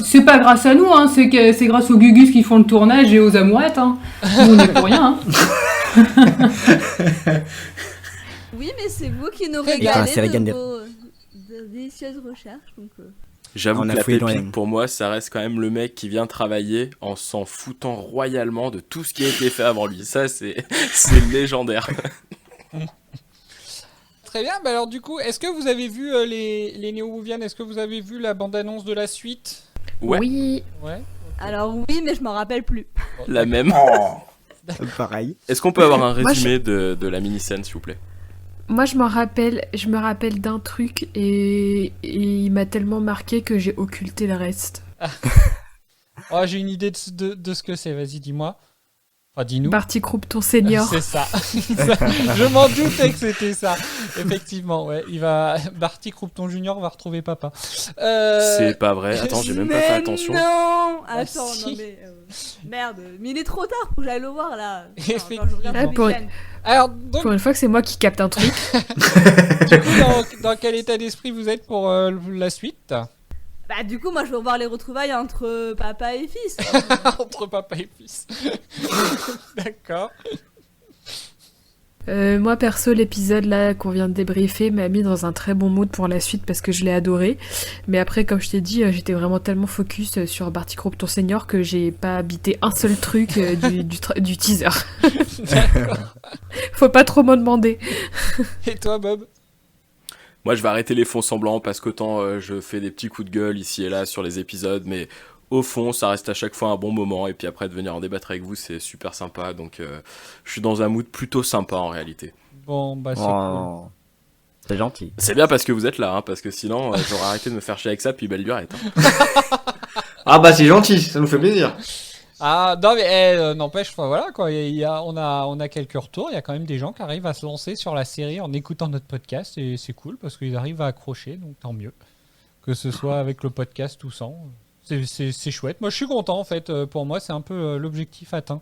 Speaker 9: C'est pas grâce à nous, hein, c'est grâce aux Gugus qui font le tournage et aux amourettes. Hein. Nous, on est pour rien. Hein.
Speaker 8: Oui, mais c'est vous qui nous
Speaker 1: Très bien.
Speaker 8: régalez de vos délicieuses recherches. Donc,
Speaker 11: J'avoue
Speaker 10: On
Speaker 11: que
Speaker 10: a
Speaker 11: la
Speaker 10: fouillé dans
Speaker 11: pépite,
Speaker 10: les-
Speaker 11: pour moi, ça reste quand même le mec qui vient travailler en s'en foutant royalement de tout ce qui a été fait avant lui. Ça, c'est légendaire.
Speaker 1: Très bien, alors du coup, est-ce que vous avez vu les Néo-Whovians? Est-ce que vous avez vu la bande-annonce de la suite?
Speaker 11: Ouais.
Speaker 6: Oui.
Speaker 1: Ouais.
Speaker 8: alors oui, mais je m'en rappelle plus.
Speaker 11: La même.
Speaker 10: Pareil.
Speaker 11: Est-ce qu'on peut avoir un
Speaker 6: Moi,
Speaker 11: résumé de la mini-scène, s'il vous plaît?
Speaker 6: Moi, je me rappelle d'un truc et il m'a tellement marqué que j'ai occulté le reste.
Speaker 1: Oh, j'ai une idée de ce que c'est, vas-y, dis-moi. Enfin, dis-nous.
Speaker 6: Barty Croupton senior.
Speaker 1: C'est ça. Je m'en doutais que c'était ça. Effectivement, ouais. Barty Croupton Junior va retrouver papa.
Speaker 11: C'est pas vrai. Attends, j'ai même pas fait attention.
Speaker 8: Non, attends,
Speaker 1: si.
Speaker 8: non mais merde, mais il est trop tard pour que j'aille le voir là. Enfin,
Speaker 1: Effectivement.
Speaker 8: quand je regarde
Speaker 6: Ah,
Speaker 8: les
Speaker 6: pour-
Speaker 8: chaînes.
Speaker 1: Alors, donc,
Speaker 6: Pour une fois que c'est moi qui capte un truc.
Speaker 1: du coup, dans quel état d'esprit vous êtes pour la suite?
Speaker 8: Bah du coup, moi je veux voir les retrouvailles entre papa et fils.
Speaker 1: Entre papa et fils. D'accord.
Speaker 6: Moi perso, l'épisode là qu'on vient de débriefer m'a mis dans un très bon mood pour la suite parce que je l'ai adoré. Mais après, comme je t'ai dit, j'étais vraiment tellement focus sur Barty Croupton senior que j'ai pas habité un seul truc du teaser.
Speaker 1: D'accord.
Speaker 6: Faut pas trop m'en demander.
Speaker 1: Et toi, Bob?
Speaker 11: Moi, je vais arrêter les fonds semblants parce qu'autant je fais des petits coups de gueule ici et là sur les épisodes, mais au fond, ça reste à chaque fois un bon moment. Et puis après, de venir en débattre avec vous, c'est super sympa. Donc, je suis dans un mood plutôt sympa en réalité.
Speaker 1: Bon, bah c'est cool.
Speaker 10: Oh. C'est gentil.
Speaker 11: C'est bien parce que vous êtes là, hein, parce que sinon, j'aurais arrêté de me faire chier avec ça, puis belle lurette. Hein.
Speaker 7: Ah bah c'est gentil, ça nous fait plaisir.
Speaker 1: Ah non mais n'empêche, enfin, voilà quoi, on a quelques retours, il y a quand même des gens qui arrivent à se lancer sur la série en écoutant notre podcast et c'est cool parce qu'ils arrivent à accrocher, donc tant mieux. Que ce soit avec le podcast ou sans, c'est chouette. Moi je suis content en fait, pour moi c'est un peu l'objectif atteint.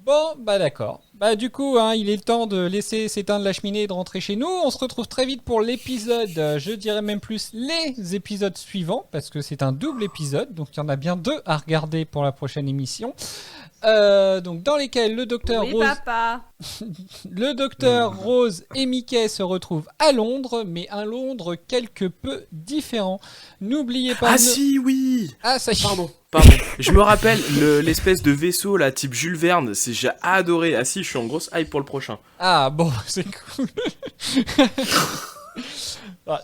Speaker 1: Bon, bah d'accord. Bah du coup, il est temps de laisser s'éteindre la cheminée et de rentrer chez nous. On se retrouve très vite pour l'épisode, je dirais même plus les épisodes suivants, parce que c'est un double épisode, donc il y en a bien 2 à regarder pour la prochaine émission. Donc dans lesquels le docteur
Speaker 8: Oui,
Speaker 1: Rose...
Speaker 8: papa.
Speaker 1: Le docteur Rose et Mickey se retrouvent à Londres, mais un Londres quelque peu différent. N'oubliez pas...
Speaker 11: Ah si, oui.
Speaker 1: Ah, ça y est.
Speaker 11: Pardon. Je me rappelle l'espèce de vaisseau là, type Jules Verne, j'ai adoré. Ah si, je suis en grosse hype pour le prochain.
Speaker 1: Ah bon, c'est cool.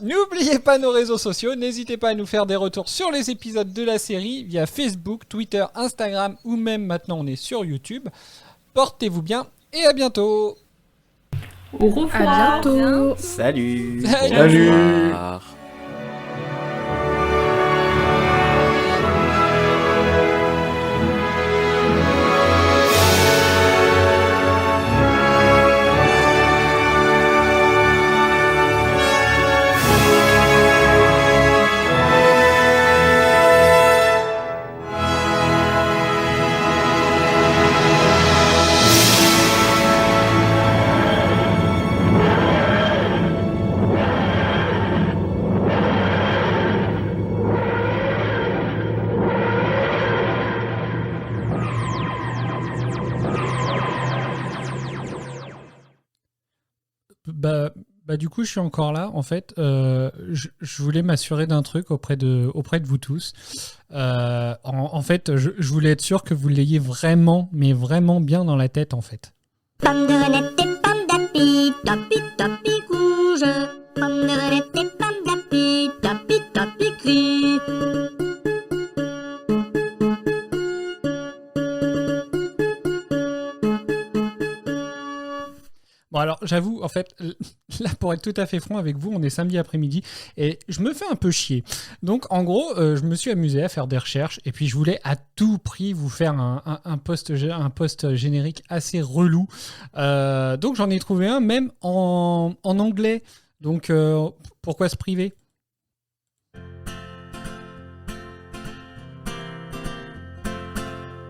Speaker 1: N'oubliez pas nos réseaux sociaux, n'hésitez pas à nous faire des retours sur les épisodes de la série via Facebook, Twitter, Instagram ou même maintenant on est sur YouTube. Portez-vous bien et à bientôt.
Speaker 9: Au revoir.
Speaker 6: À bientôt.
Speaker 10: Salut.
Speaker 1: Salut.
Speaker 11: Au revoir.
Speaker 1: Bah du coup je suis encore là en fait. Je voulais m'assurer d'un truc auprès de vous tous. En fait je voulais être sûr que vous l'ayez vraiment, mais vraiment bien dans la tête en fait.
Speaker 14: Pomme de renette et pomme d'api, tapi tapi rouge. Pomme de renette et pomme d'api, tapi tapi gris.
Speaker 1: Bon alors j'avoue en fait là pour être tout à fait franc avec vous, on est samedi après-midi et je me fais un peu chier. Donc en gros je me suis amusé à faire des recherches et puis je voulais à tout prix vous faire un post générique assez relou. Donc j'en ai trouvé un même en anglais. Donc pourquoi se priver ?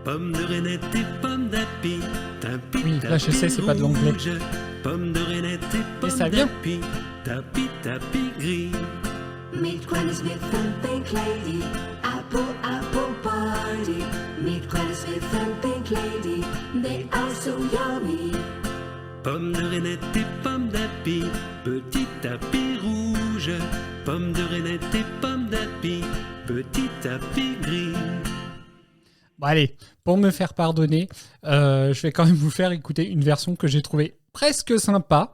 Speaker 18: Pomme de renette et pomme d'api, tapi,
Speaker 1: oui, là je sais, c'est pas de l'anglais.
Speaker 18: Pomme de renette et pomme d'api, tapi, tapi gris.
Speaker 19: Meet Granny Smith and Pink Lady, apple, apple party. Meet Granny Smith and Pink Lady, they are so yummy.
Speaker 18: Pomme de renette et pomme d'api, petit tapis rouge. Pomme de renette et pomme d'api, petit tapis gris.
Speaker 1: Bon allez, pour me faire pardonner, je vais quand même vous faire écouter une version que j'ai trouvée presque sympa.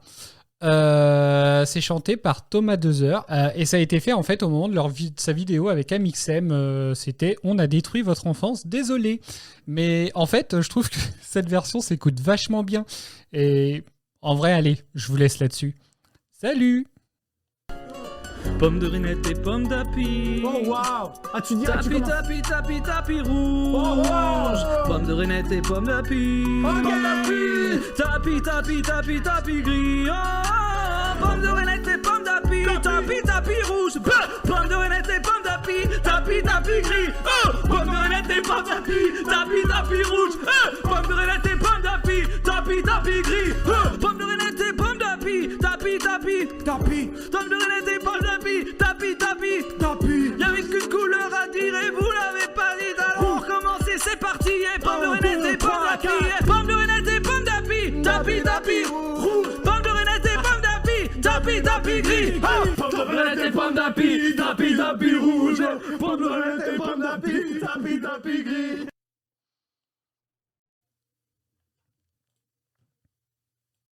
Speaker 1: C'est chanté par Thomas Dezer et ça a été fait en fait au moment de sa vidéo avec Amixem. C'était « On a détruit votre enfance, désolé ». Mais en fait, je trouve que cette version s'écoute vachement bien. Et en vrai, allez, je vous laisse là-dessus. Salut!
Speaker 18: Pomme de renette et pomme d'api.
Speaker 20: Oh waouh! Ah tu dis
Speaker 18: tapi, tapi, tapi, tapi rouge.
Speaker 20: Oh wow!
Speaker 18: Pomme de renette et pomme d'api.
Speaker 20: Okay.
Speaker 18: Tapi, tapi, tapi, tapi gris. Oh, pomme de renette et pomme d'api. Tapi, tapi rouge. Pomme de renette et pomme d'api. Tapi, tapi gris. Oh, pomme de renette et pomme d'api. Tapi, tapi rouge. Pomme de renette et pomme d'api. Tapi, tapi gris. Pomme de renette et pomme d'api. Tapi, tapi, tapi. Pomme de renette et pomme d'api. Tapi, tapi, tapi. Y'avait qu'une couleur à dire et vous l'avez pas dit. Alors recommencer, c'est parti. Et pomme de renette et pomme d'api. Pomme de renette et pomme d'api. Tapi, tapi, rouge. Pomme de renette et pomme d'api. Tapi, tapi, gris. Pomme de renette et pomme d'api. Tapi, tapi, rouge. Pomme de renette et pomme d'api. Tapi, tapi, gris.